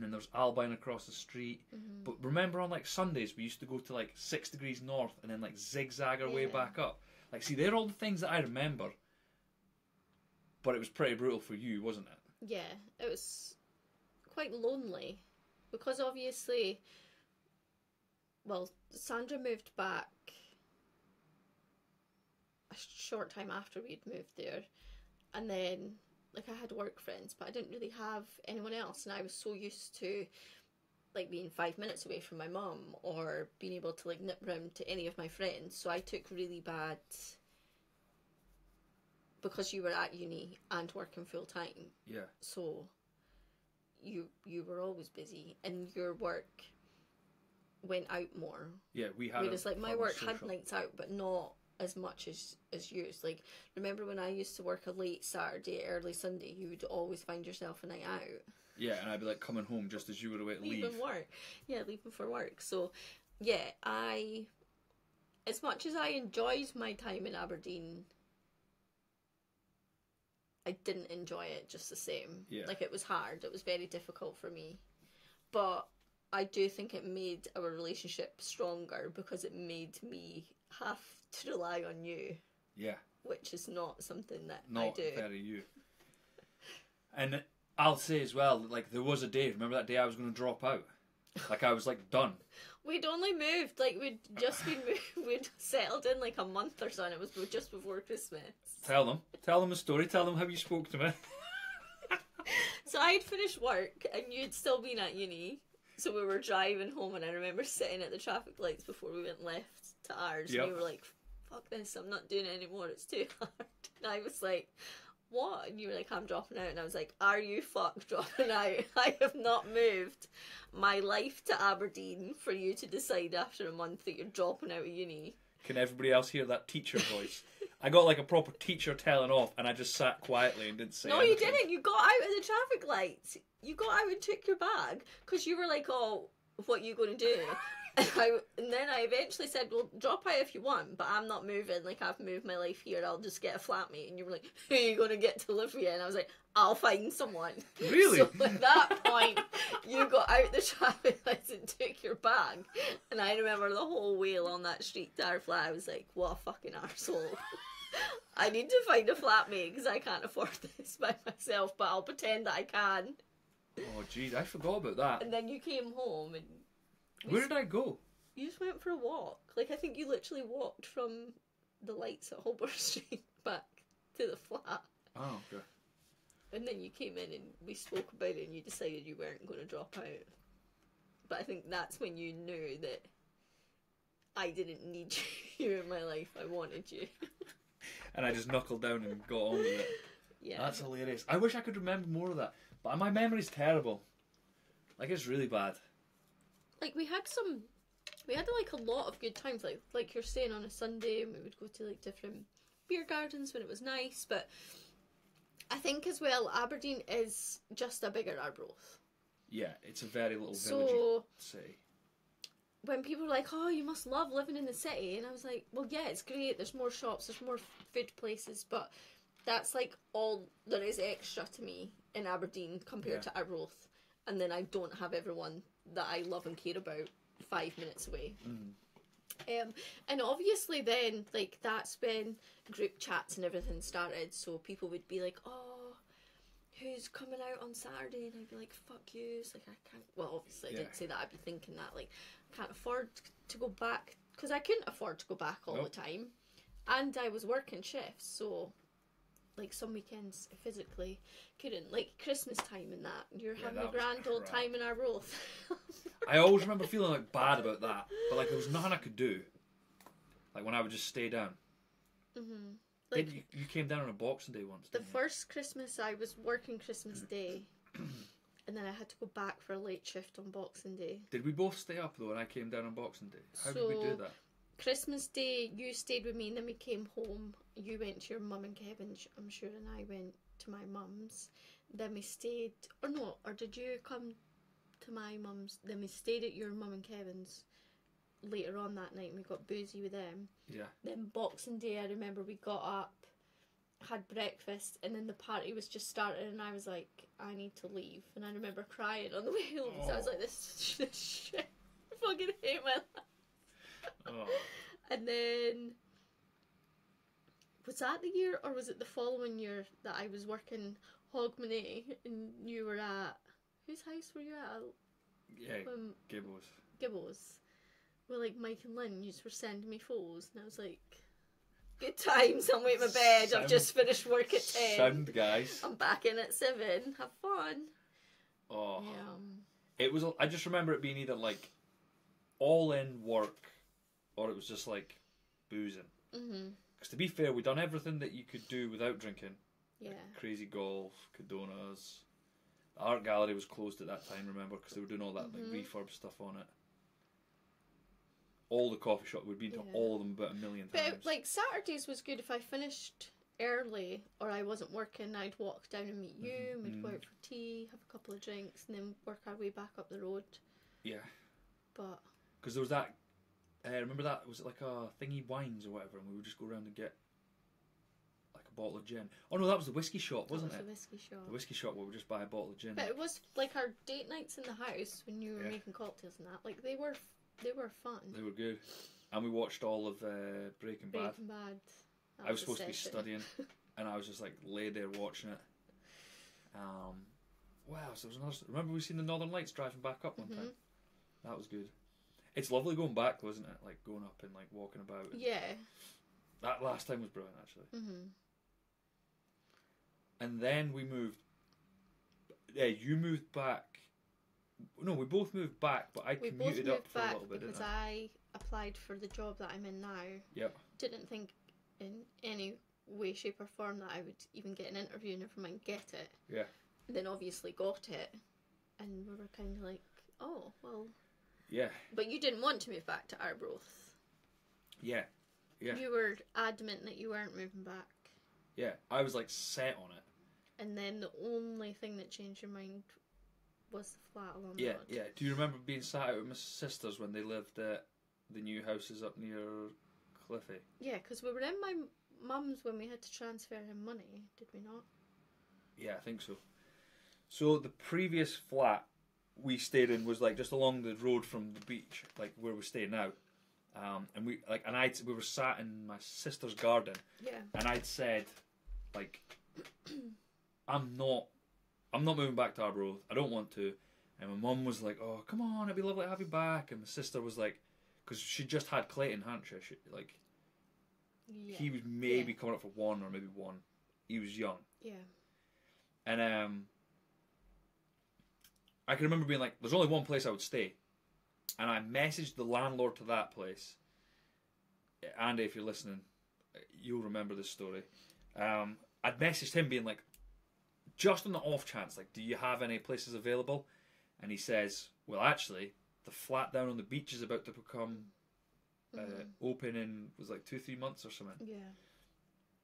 there's Albine across the street. But remember on like Sundays we used to go to like 6 degrees north and then like zigzag our way back up. Like, see, they're all the things that I remember. But it was pretty brutal for you, wasn't it? Yeah, it was quite lonely. Because obviously, well, Sandra moved back a short time after we'd moved there. And then, like, I had work friends, but I didn't really have anyone else. And I was so used to, like, being 5 minutes away from my mum or being able to, like, nip round to any of my friends. So I took really bad, because you were at uni and working full time. Yeah. So you were always busy, and your work went out more. Yeah, we had. Whereas, like, my work had nights out, but not as much as yours. Like, remember when I used to work a late Saturday, early Sunday, you would always find yourself a night out. Yeah, and I'd be like coming home just as you were away to leave. Leaving work. Yeah, leaving for work. So, yeah, as much as I enjoyed my time in Aberdeen, I didn't enjoy it just the same. Yeah. Like, it was hard. It was very difficult for me. But I do think it made our relationship stronger, because it made me have to rely on you. Yeah. Which is not something that not I do. Not very you. And I'll say as well, like, there was a day, remember that day I was going to drop out? Like, I was, like, done. We'd only moved, like, we'd just been moved, we'd settled in, like, a month or so, and it was just before Christmas. Tell them a story, tell them how you spoke to me. So I'd finished work, and you'd still been at uni, so we were driving home, and I remember sitting at the traffic lights before we went left to ours, and you were like, fuck this, I'm not doing it anymore, it's too hard. And I was like, what? And you were like, I'm dropping out. And I was like, are you fuck dropping out? I have not moved my life to Aberdeen for you to decide after a month that you're dropping out of uni. Can everybody else hear that teacher voice? I got like a proper teacher telling off, and I just sat quietly and didn't say anything. No, you didn't. You got out of the traffic lights. You got out and took your bag, because you were like, oh, what are you going to do? And then I eventually said, well, drop out if you want, but I'm not moving. Like, I've moved my life here. I'll just get a flatmate. And you were like, who are you going to get to live with? And I was like, I'll find someone. Really? So at that point, you got out the traffic lights and took your bag. And I remember the whole way along that street to our flat, I was like, what a fucking arsehole. I need to find a flatmate, because I can't afford this by myself, but I'll pretend that I can. Oh, jeez, I forgot about that. And then you came home and... Where did I go? You just went for a walk. Like, I think you literally walked from the lights at Holborn Street back to the flat. Oh, okay. And then you came in and we spoke about it, and you decided you weren't going to drop out. But I think that's when you knew that I didn't need you in my life. I wanted you. And I just knuckled down and got on with it. Yeah. That's hilarious. I wish I could remember more of that. But my memory's terrible. Like, it's really bad. Like, we had like a lot of good times, like you're saying, on a Sunday, and we would go to like different beer gardens when it was nice. But I think as well, Aberdeen is just a bigger Arbroath. Yeah, it's a very little village city. When people were like, oh, you must love living in the city, and I was like, well, yeah, it's great, there's more shops, there's more food places, but that's like all there is extra to me in Aberdeen compared to Arbroath. And then I don't have everyone that I love and care about 5 minutes away. And obviously then, like, that's when group chats and everything started, so people would be like, oh, who's coming out on Saturday, and I'd be like, fuck you. It's like, I can't, well, obviously I didn't say that, I'd be thinking that, like, I can't afford to go back, because I couldn't afford to go back all the time, and I was working shifts, so, like, some weekends I physically couldn't, like, Christmas time and that, you're having a grand old time in Arbroath. I always remember feeling, like, bad about that, but, like, there was nothing I could do, like, when I would just stay down. Mm-hmm. Like, you came down on a Boxing Day once, didn't the first Christmas I was working Christmas Day, and then I had to go back for a late shift on Boxing Day. Did we both stay up though when I came down on Boxing Day? How did we do that? Christmas Day you stayed with me, and then we came home. You went to your mum and Kevin's, I'm sure, and I went to my mum's. Then we stayed, or did you come to my mum's? Then we stayed at your mum and Kevin's later on that night, and we got boozy with them. Yeah. Then Boxing Day, I remember we got up, had breakfast, and then the party was just starting, and I was like, I need to leave. And I remember crying on the way home, because I was like, this shit, I fucking hate my life. And then, was that the year, or was it the following year that I was working Hogmanay, and you were at, whose house were you at? Yeah, Gibbo's. Well, like, Mike and Lynn, you were sending me photos, and I was like, good times, I'm waiting my bed, I've just finished work at 10. Sound, guys. I'm back in at 7, have fun. Oh. Yeah. It was, I just remember it being either, like, all in work, or it was just, like, boozing. Because to be fair, we'd done everything that you could do without drinking. Yeah. Like crazy golf, Cadonas. The art gallery was closed at that time, remember, because they were doing all that, like, refurb stuff on it. All the coffee shops, we'd been to all of them about 1 million times. But, like, Saturdays was good if I finished early or I wasn't working. I'd walk down and meet you, and we'd go out for tea, have a couple of drinks, and then work our way back up the road. Yeah. But... because there was that, remember that, was it like a thingy wines or whatever, and we would just go around and get like a bottle of gin. Oh no, that was the whiskey shop, wasn't it? The whiskey shop. The whiskey shop where we would just buy a bottle of gin. But it was like our date nights in the house when you were making cocktails and that. Like, they were fun. They were good. And we watched all of Breaking Bad. I was supposed to be studying, and I was just like lay there watching it. Wow, so there was another. Remember we seen the Northern Lights driving back up one time? That was good. It's lovely going back, wasn't it? Like going up and like walking about. Yeah. That last time was brilliant, actually. And then we moved. Yeah, you moved back. No, we both moved back, but I commuted up for a little bit, because I applied for the job that I'm in now. Yep. Didn't think in any way, shape or form that I would even get an interview, never mind get it. Yeah. Then obviously got it, and we were kind of like, oh, well. Yeah. But you didn't want to move back to Arbroath. Yeah. Yeah. You were adamant that you weren't moving back. Yeah, I was like set on it. And then the only thing that changed your mind was the flat along the road. Yeah. Do you remember being sat out with my sisters when they lived at the new houses up near Cliffy? Yeah, because we were in my mum's when we had to transfer him money, did we not? Yeah, I think so. So the previous flat we stayed in was like just along the road from the beach, like where we stay now. And we were sat in my sister's garden. Yeah. And I'd said, like, I'm not moving back to Arbroath. I don't want to. And my mum was like, oh, come on, it'd be lovely to have you back. And my sister was like, because she just had Clayton, hadn't she? He was maybe coming up for 1 or maybe 1. He was young. Yeah. And I can remember being like, there's only one place I would stay. And I messaged the landlord to that place. Andy, if you're listening, you'll remember this story. I'd messaged him being like, just on the off chance, like, do you have any places available? And he says, well, actually, the flat down on the beach is about to become open in, was like 2-3 months or something. Yeah.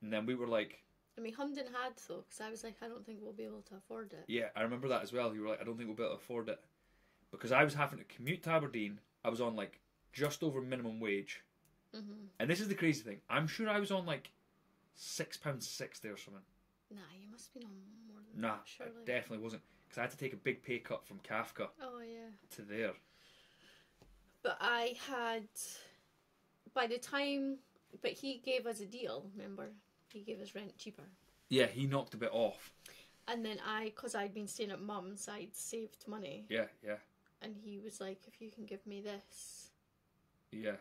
And then we were like... I mean, Humden had though, because I was like, I don't think we'll be able to afford it. Yeah, I remember that as well. You were like, I don't think we'll be able to afford it. Because I was having to commute to Aberdeen. I was on like just over minimum wage. And this is the crazy thing. I'm sure I was on like £6.60 or something. Nah, you must be on more than that. Nah, surely. I definitely wasn't. Because I had to take a big pay cut from Kafka to there. But I had, by the time, he gave us a deal, remember? He gave us rent cheaper. Yeah, he knocked a bit off. And then because I'd been staying at Mum's, I'd saved money. Yeah, yeah. And he was like, if you can give me this. Yeah.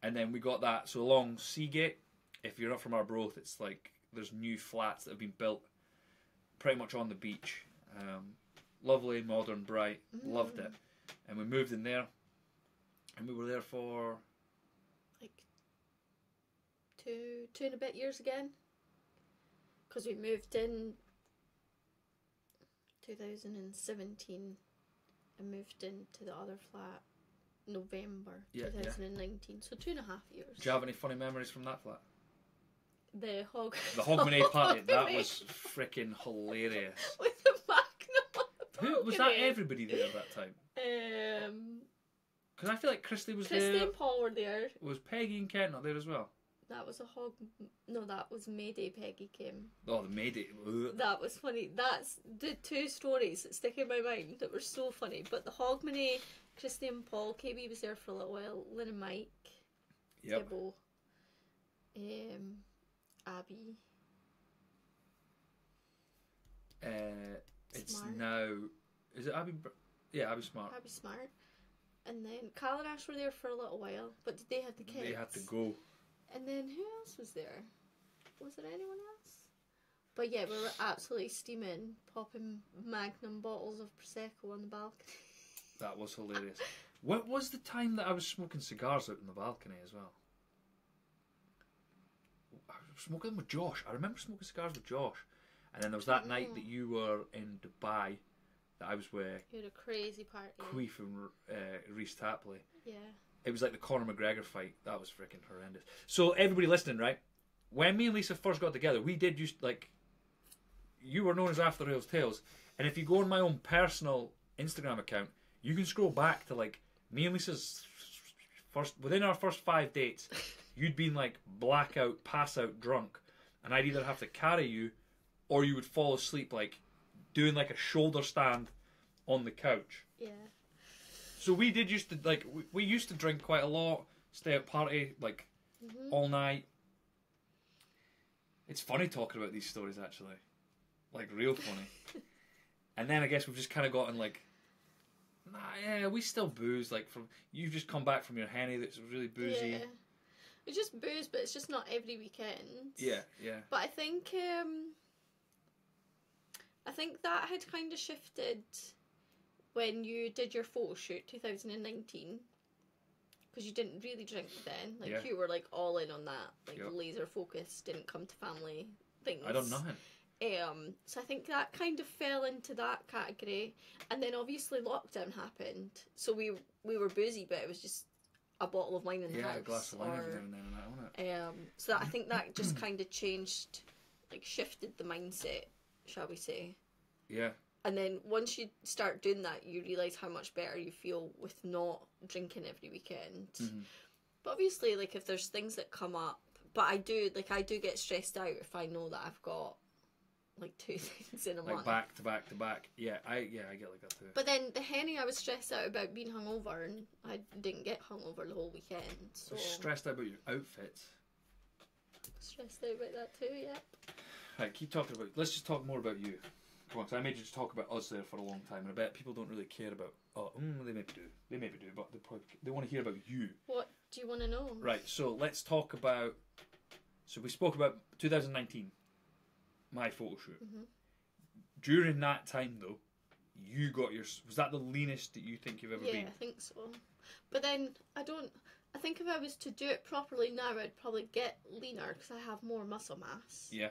And then we got that. So along Seagate, if you're not from Arbroath, it's like there's new flats that have been built pretty much on the beach. Lovely, modern, bright. Loved it. And we moved in there. And we were there for... like 2 and a bit years again. Because we moved in 2017 and moved into the other flat November 2019. So 2.5 years. Do you have any funny memories from that flat? The Hogmanay party. That was freaking hilarious. With the Magnum. Who was that? Everybody there at that time? Because I feel like Christy was there. Christy and Paul were there. Was Peggy and Kent not there as well? That was No, that was May Day. Peggy came. Oh, the May Day. That was funny. That's the 2 stories that stick in my mind that were so funny. But the Hogmanay, Christy and Paul, KB was there for a little while. Lynn and Mike. Yep. Tibbo, Abby. It's Smart. now... Is it Abby? Yeah, Abby Smart. Abby Smart. And then Cal and Ash were there for a little while. But did they have the kids? They had to go. And then who else was there? Was there anyone else? But yeah, we were absolutely steaming, popping Magnum bottles of Prosecco on the balcony. That was hilarious. What was the time that I was smoking cigars out on the balcony as well? I was smoking them with Josh. I remember smoking cigars with Josh. And then there was that night that you were in Dubai that I was with You had a crazy party. Queef and Reese Tapley. Yeah. It was like the Conor McGregor fight. That was freaking horrendous. So everybody listening, right? When me and Lisa first got together, we did just like... You were known as After Rails Tales. And if you go on my own personal Instagram account, you can scroll back to like me and Lisa's first... Within our first 5 dates, you'd been like blackout, pass out, drunk. And I'd either have to carry you or you would fall asleep like doing like a shoulder stand on the couch. Yeah. So we did used to like we used to drink quite a lot, stay at party like all night. It's funny talking about these stories actually, like real funny. And then I guess we've just kind of gotten like, nah, yeah, we still booze. Like from you've just come back from your henny that's really boozy. Yeah. It's just booze, but it's just not every weekend. Yeah, yeah. But I think that had kind of shifted when you did your photo shoot 2019, because you didn't really drink then. Like you were like all in on that, like laser focused, didn't come to family things. I don't know. So I think that kind of fell into that category, and then obviously lockdown happened, so we were boozy, but it was just a bottle of wine in the house. Yeah, a glass of wine every now and then, and that, wasn't it? So that, I think that just kind of changed, like shifted the mindset, shall we say? Yeah. And then once you start doing that, you realise how much better you feel with not drinking every weekend. But obviously, like if there's things that come up, but I do get stressed out if I know that I've got like 2 things in a month. Like back to back to back. Yeah, I get like that too. But then the henny, I was stressed out about being hungover, and I didn't get hungover the whole weekend. So stressed out about your outfits. Stressed out about that too, yeah. Right, keep talking about. Let's just talk more about you. Come on, because I made you just talk about us there for a long time, and I bet people don't really care about. Oh, they maybe do, but they want to hear about you. What do you want to know? Right, so let's talk about. So we spoke about 2019, my photo shoot. During that time, though, you got your. Was that the leanest that you think you've ever been? Yeah, I think so. But then I think if I was to do it properly now, I'd probably get leaner because I have more muscle mass. Yeah.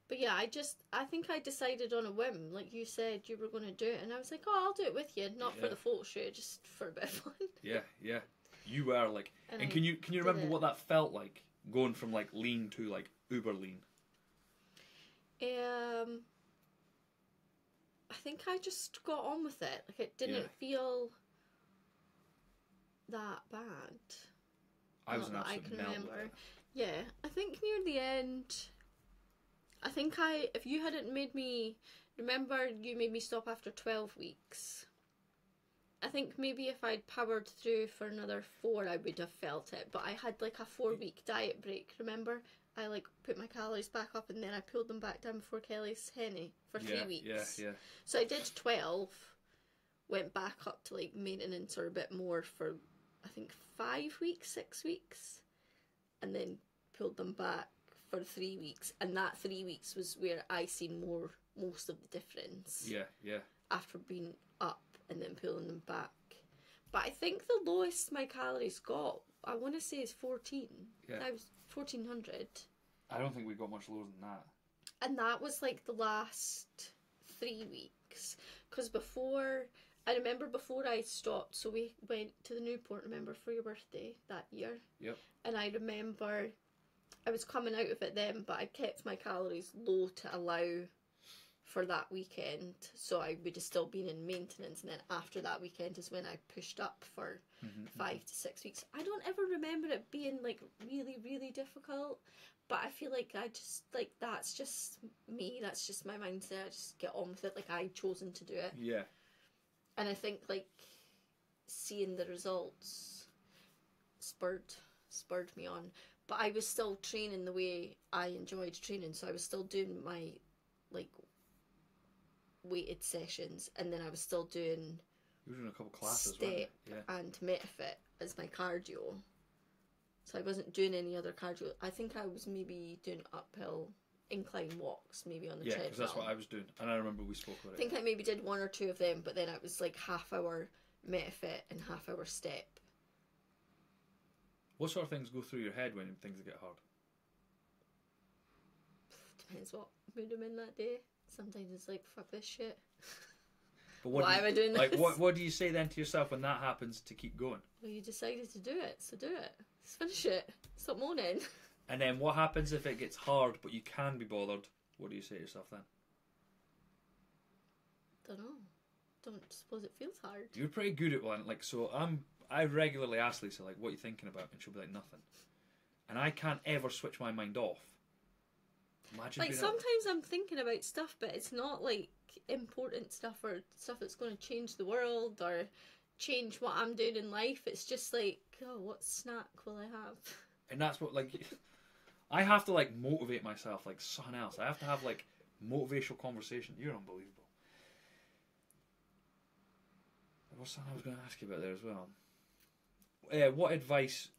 But yeah, I think I decided on a whim. Like you said, you were going to do it, and I was like, oh, I'll do it with you, not for the photo shoot, just for a bit of fun. Yeah. You were like, and can you remember what that felt like, going from like lean to like uber lean? I think I just got on with it. Like it didn't feel that bad. I was an absolute melt with it. Yeah, I think near the end, I think if you hadn't made me, remember you made me stop after 12 weeks. I think maybe if I'd powered through for another 4, I would have felt it. But I had like a 4-week diet break, remember? I like put my calories back up and then I pulled them back down before Kelly's henny for 3 weeks. Yeah. So I did 12, went back up to like maintenance or a bit more for I think 5 weeks, 6 weeks, and then pulled them back for 3 weeks. And that 3 weeks was where I seen most of the difference. Yeah. After being up and then pulling them back. But I think the lowest my calories got, I want to say, is 14. Yeah. I was 1400. I don't think we got much lower than that. And that was like the last 3 weeks. Because I remember before I stopped, so we went to the Newport, remember, for your birthday that year. Yep. And I remember I was coming out of it then, but I kept my calories low to allow for that weekend. So I would have still been in maintenance. And then after that weekend is when I pushed up for 5 to 6 weeks. I don't ever remember it being like really, really difficult. But I feel like I just, like, that's just me. That's just my mindset. I just get on with it. Like, I've chosen to do it. Yeah. And I think, like, seeing the results spurred me on. But I was still training the way I enjoyed training. So I was still doing my, like, weighted sessions. And then I was still doing You were doing a couple classes, step weren't and MetaFit as my cardio. So I wasn't doing any other cardio. I think I was maybe doing uphill incline walks, maybe on the treadmill. Yeah, because that's what I was doing. And I remember we spoke about it. I think I maybe did 1 or 2 of them, but then it was like half hour MetaFit and half hour step. What sort of things go through your head when things get hard? Depends what mood I'm in that day. Sometimes it's like, fuck this shit. But Why am I doing like, this? what do you say then to yourself when that happens to keep going? Well, you decided to do it, so do it. Just finish it. Stop moaning. And then what happens if it gets hard but you can be bothered? What do you say to yourself then? Don't know. Don't suppose it feels hard. You're pretty good at one. Like, so I regularly ask Lisa, like, what are you thinking about? And she'll be like, nothing. And I can't ever switch my mind off. Imagine Like, sometimes I'm thinking about stuff, but it's not like important stuff or stuff that's going to change the world or change what I'm doing in life. It's just like, oh, what snack will I have? And that's what, like, I have to, like, motivate myself like something else. I have to have, like, motivational conversation. You're unbelievable. There was something I was going to ask you about there as well. What advice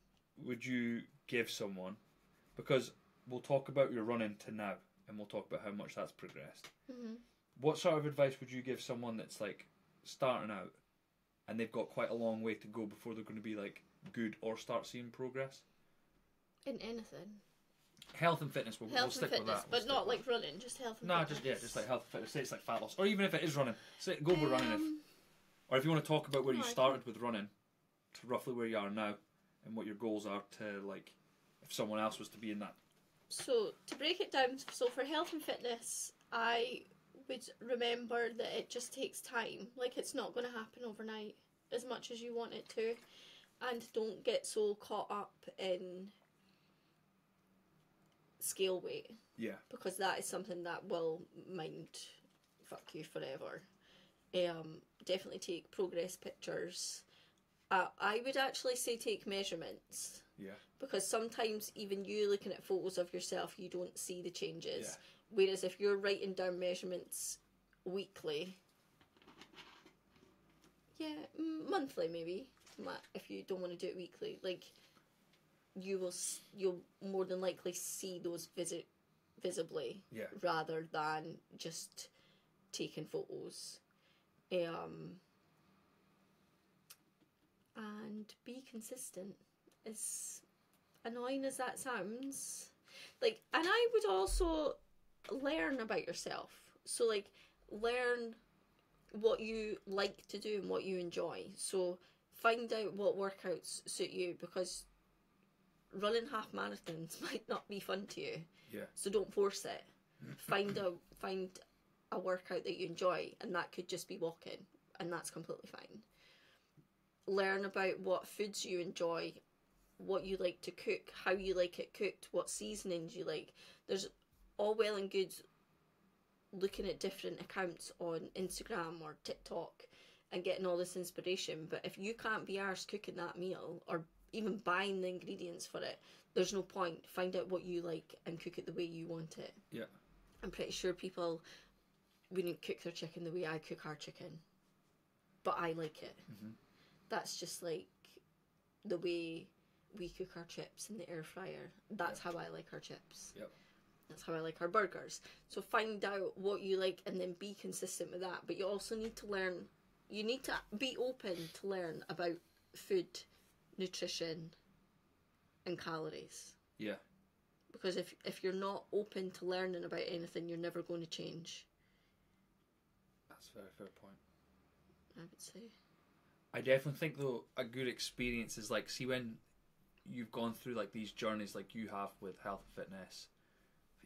would you give someone? Because we'll talk about your running to now, and we'll talk about how much that's progressed. Mm-hmm. What sort of advice would you give someone that's, like, starting out and they've got quite a long way to go before they're going to be, like, good or start seeing progress? In anything. Health and fitness, we'll stick with that. But not like running, just health and fitness. Just like health and fitness. Say it's like fat loss. Or even if it is running. Say, go with running. Or if you want to talk about where you started with running, to roughly where you are now, and what your goals are to, like, if someone else was to be in that. So, to break it down, so for health and fitness, I would remember that it just takes time. Like, it's not going to happen overnight as much as you want it to. And don't get so caught up in scale weight. Yeah. Because that is something that will mind fuck you forever. Definitely take progress pictures. I would actually say take measurements. Yeah. Because sometimes even you looking at photos of yourself, you don't see the changes. Yeah. Whereas if you're writing down measurements weekly, monthly maybe, if you don't want to do it weekly, like, you'll more than likely see those visibly, rather than just taking photos. And be consistent. As annoying as that sounds, like, and I would also learn about yourself. So, like, learn what you like to do and what you enjoy. So find out what workouts suit you, because running half marathons might not be fun to you. Yeah. So don't force it. Find a workout that you enjoy, and that could just be walking, and that's completely fine. Learn about what foods you enjoy, what you like to cook, how you like it cooked, what seasonings you like. There's all well and good looking at different accounts on Instagram or TikTok and getting all this inspiration, but if you can't be arsed cooking that meal or even buying the ingredients for it. There's no point. Find out what you like and cook it the way you want it. Yeah. I'm pretty sure people wouldn't cook their chicken the way I cook our chicken, but I like it. Mm-hmm. That's just like the way we cook our chips in the air fryer. That's how I like our chips. Yep. That's how I like our burgers. So find out what you like and then be consistent with that. But you also need to learn, you need to be open to learn about food, nutrition, and calories. Yeah. Because if you're not open to learning about anything, you're never going to change. That's a very fair point. I would say. I definitely think, though, a good experience is like, see, when you've gone through like these journeys like you have with health and fitness,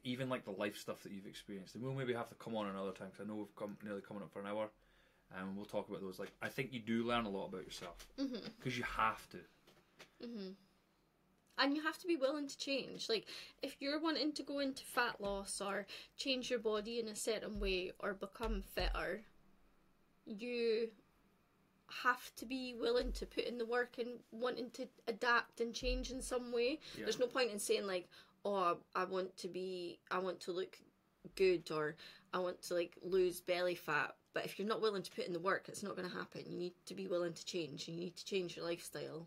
even like the life stuff that you've experienced, and we'll maybe have to come on another time because I know we've nearly coming up for an hour, and we'll talk about those. Like, I think you do learn a lot about yourself because you have to. Mm-hmm. And you have to be willing to change. Like, if you're wanting to go into fat loss or change your body in a certain way or become fitter, you have to be willing to put in the work and wanting to adapt and change in some way. Yeah. There's no point in saying like, oh, I want to look good, or I want to like lose belly fat. But if you're not willing to put in the work, it's not going to happen. You need to be willing to change. You need to change your lifestyle.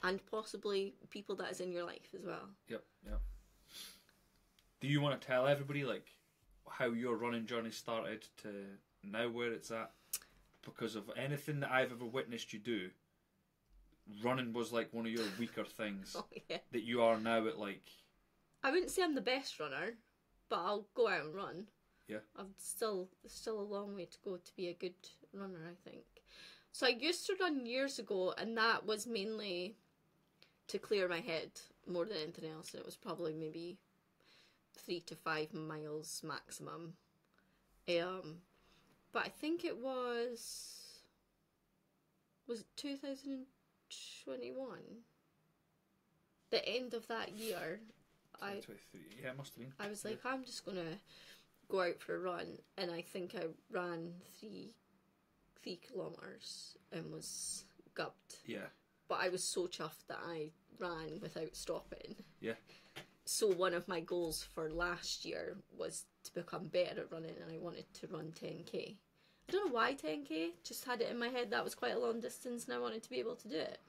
And possibly people that is in your life as well. Yep, yep. Do you want to tell everybody like how your running journey started to now where it's at? Because of anything that I've ever witnessed you do, running was like one of your weaker things. Oh, yeah. That you are now at like... I wouldn't say I'm the best runner, but I'll go out and run. Yeah. There's still a long way to go to be a good runner, I think. So I used to run years ago, and that was mainly to clear my head more than anything else. It was probably maybe 3 to 5 miles maximum. But I think it was it 2021? The end of that year, 2023. Yeah, it must have been. I was like, I'm just gonna go out for a run, and I think I ran 3 kilometers and was gubbed. Yeah. But I was so chuffed that I ran without stopping. Yeah. So one of my goals for last year was to become better at running, and I wanted to run 10k. I don't know why 10k, just had it in my head that was quite a long distance and I wanted to be able to do it.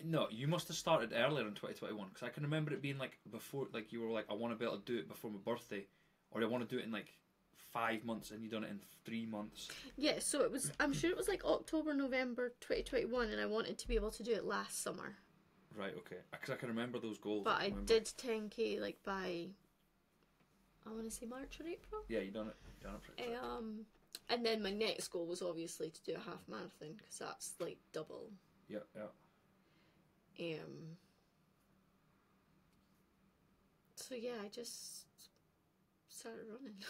No, you must have started earlier in 2021, because I can remember it being like before, like you were like, I want to be able to do it before my birthday, or I want to do it in like 5 months, and you done it in 3 months. Yeah, so it was, I'm sure it was like October, November 2021, and I wanted to be able to do it last summer. Right, okay. Because I can remember those goals. But I did 10k like by, I want to say March or April. Yeah, you done it. Pretty quick. And then my next goal was obviously to do a half marathon, because that's like double. Yeah. So yeah, I just started running.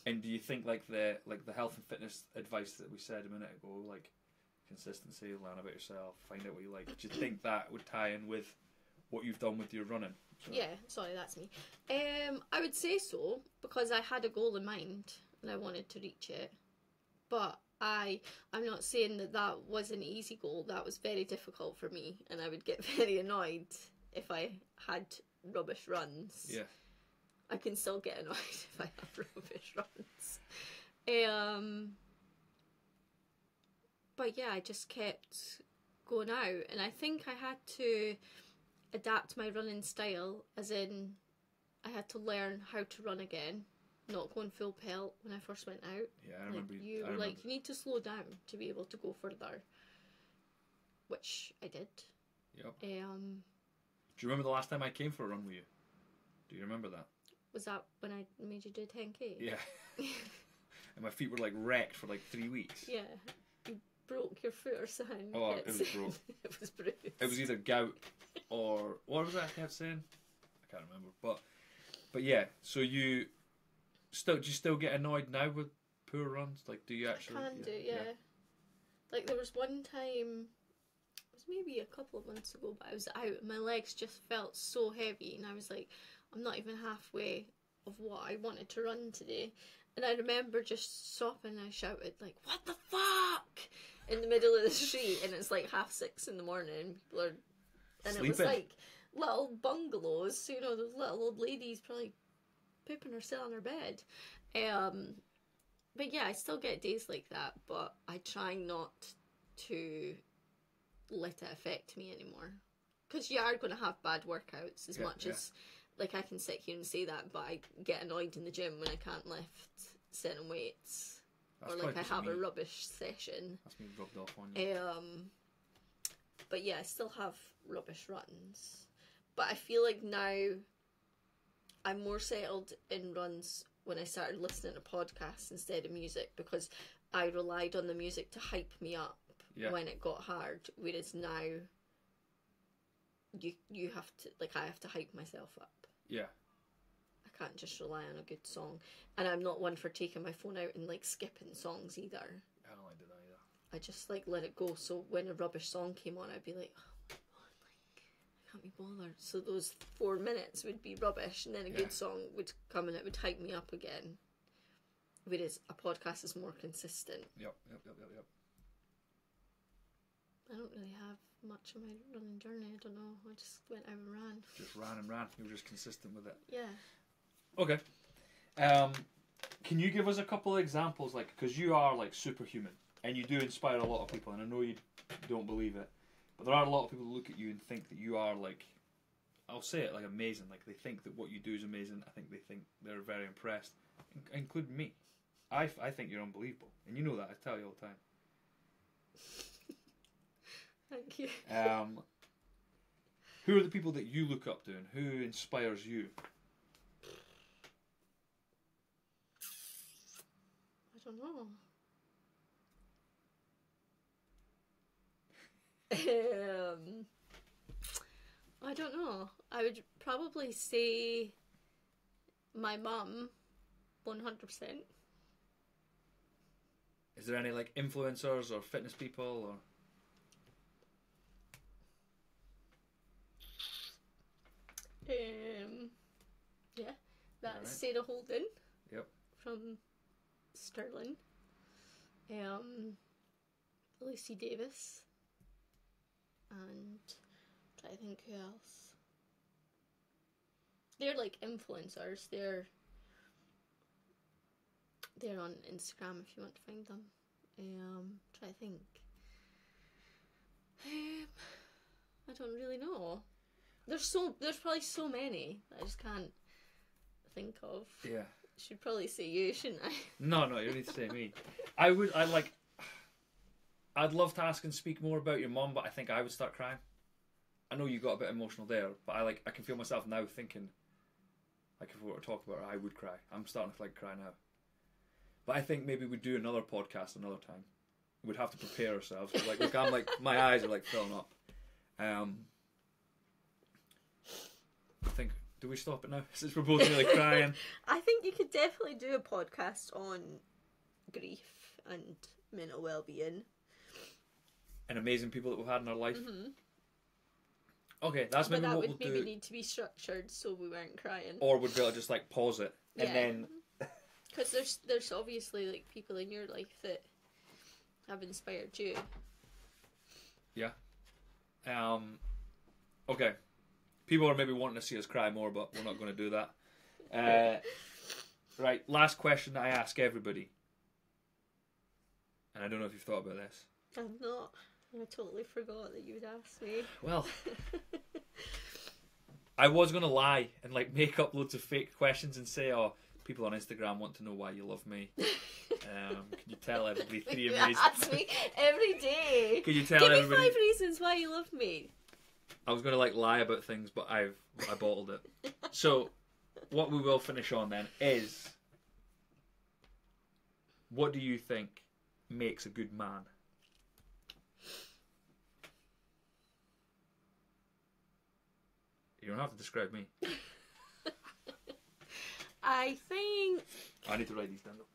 And do you think like the health and fitness advice that we said a minute ago, like consistency, learn about yourself, find out what you like, do you think that would tie in with what you've done with your running? So. Yeah, sorry, that's me. I would say so, because I had a goal in mind and I wanted to reach it. But I'm not saying that was an easy goal. That was very difficult for me, and I would get very annoyed if I had rubbish runs. Yeah. I can still get annoyed if I have rubbish runs. But yeah, I just kept going out, and I think I had to adapt my running style, as in I had to learn how to run again, not going full pelt when I first went out. Yeah, I remember. You need to slow down to be able to go further, which I did. Yep. Do you remember the last time I came for a run with you? Do you remember that? Was that when I made you do 10k? Yeah. And my feet were like wrecked for like 3 weeks. Yeah. You broke your foot or something. Oh, it was broke. It was bruised. It was either gout or what was that I kept saying? I can't remember. But yeah. So do you still get annoyed now with poor runs? Like, do you actually? I can do, yeah. Like there was one time, it was maybe a couple of months ago, but I was out and my legs just felt so heavy, and I was like, I'm not even halfway of what I wanted to run today. And I remember just stopping and I shouted like, what the fuck? In the middle of the street, and it's like 6:30 in the morning. People are And Sleeping. it was like little bungalows, you know, those little old ladies probably pooping herself in her bed. But yeah, I still get days like that, but I try not to let it affect me anymore. Because you are going to have bad workouts as much as, like, I can sit here and say that, but I get annoyed in the gym when I can't lift certain weights. That's or like I have a rubbish session. That's me rubbed off on you. But yeah, I still have rubbish runs. But I feel like now I'm more settled in runs when I started listening to podcasts instead of music, because I relied on the music to hype me up when it got hard. Whereas now you have to, like, I have to hype myself up. Yeah. I can't just rely on a good song. And I'm not one for taking my phone out and, like, skipping songs either. I don't like that either. I just, like, let it go. So when a rubbish song came on, I'd be like, oh my god, like, I can't be bothered. So those 4 minutes would be rubbish, and then a good song would come and it would hype me up again. Whereas a podcast is more consistent. Yep. I don't really have much of my running journey. I don't know. I just went out and ran. Just ran and ran. You were just consistent with it. Yeah. Okay. Can you give us a couple of examples, like, because you are, like, superhuman and you do inspire a lot of people, and I know you don't believe it, but there are a lot of people who look at you and think that you are, like, I'll say it, like, amazing. Like, they think that what you do is amazing. I think they think they're very impressed, including me. I think you're unbelievable, and you know that. I tell you all the time. Thank you. Who are the people that you look up to, and who inspires you? I don't know. I don't know. I would probably say my mum, 100%. Is there any, like, influencers or fitness people or? Yeah, that's Sarah Holden. Yep. From Stirling. Lucy Davis. And try to think who else. They're like influencers. They're on Instagram if you want to find them. Try to think. I don't really know. There's probably so many that I just can't think of. Yeah. Should probably say you, shouldn't I? No, you don't need to say me. I'd love to ask and speak more about your mum, but I think I would start crying. I know you got a bit emotional there, but I can feel myself now thinking, like, if we were to talk about her, I would cry. I'm starting to, like, cry now. But I think maybe we'd do another podcast another time. We'd have to prepare ourselves. Like, look, I'm like, my eyes are, like, filling up. I think, do we stop it now? Since we're both really crying. I think you could definitely do a podcast on grief and mental well-being. And amazing people that we've had in our life. Mm-hmm. Okay, that's maybe what we'll do. But that would maybe need to be structured so we weren't crying. Or we'd be able to just, like, pause it. And then... Because there's obviously, like, people in your life that have inspired you. Yeah. Okay. People are maybe wanting to see us cry more, but we're not going to do that. Right, last question that I ask everybody. And I don't know if you've thought about this. I've not. I totally forgot that you would ask me. Well, I was going to lie and, like, make up loads of fake questions and say, oh, people on Instagram want to know why you love me. Can you tell everybody 3 reasons? You ask me every day. Can you tell Give everybody? me 5 reasons why you love me. I was going to, like, lie about things, but I bottled it. So, what we will finish on then is, what do you think makes a good man? You don't have to describe me. I think... I need to write these down though.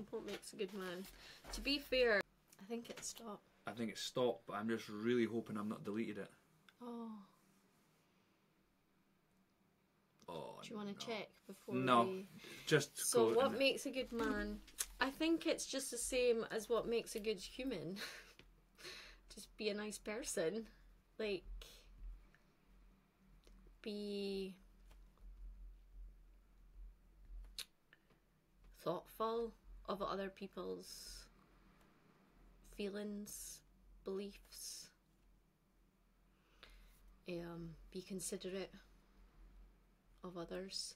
What makes a good man? To be fair, I think it's stop. I think it's stopped, but I'm just really hoping I'm not deleted it. Oh. Oh, do you want to check before we... just So what makes a good man? I think it's just the same as what makes a good human. Just be a nice person. Like, be thoughtful of other people's feelings, beliefs. Be considerate of others.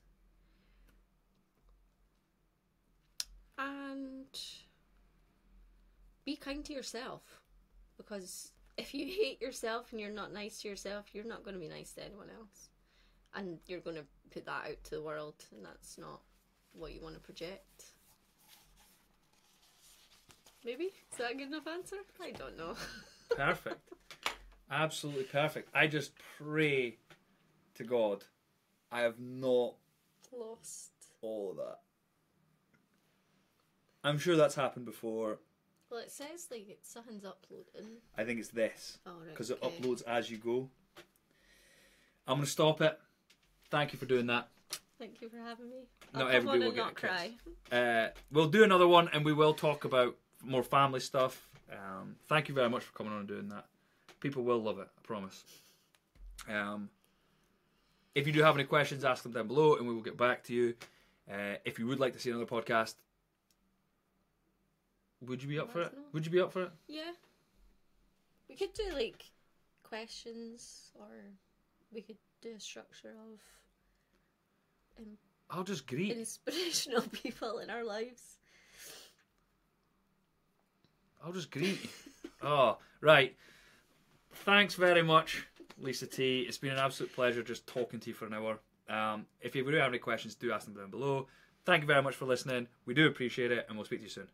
And be kind to yourself. Because if you hate yourself and you're not nice to yourself, you're not going to be nice to anyone else. And you're going to put that out to the world, and that's not what you want to project. Maybe? Is that a good enough answer? I don't know. Perfect. Absolutely perfect. I just pray to God I have not Lost all of that. I'm sure that's happened before. Well, it says like something's uploading. I think it's this. Oh, right. Because it uploads as you go. I'm going to stop it. Thank you for doing that. Thank you for having me. Not I'll everybody come on will and get not a cry. We'll do another one and we will talk about more family stuff. Thank you very much for coming on and doing that. People will love it, I promise. If you do have any questions, ask them down below and we will get back to you. If you would like to see another podcast, would you be up for it? Would you be up for it? Yeah. We could do like questions, or we could do a structure of I'll just greet. inspirational people in our lives. I'll just greet you. Oh, right. Thanks very much, Lisa T. It's been an absolute pleasure just talking to you for an hour. If you do have any questions, do ask them down below. Thank you very much for listening. We do appreciate it, and we'll speak to you soon.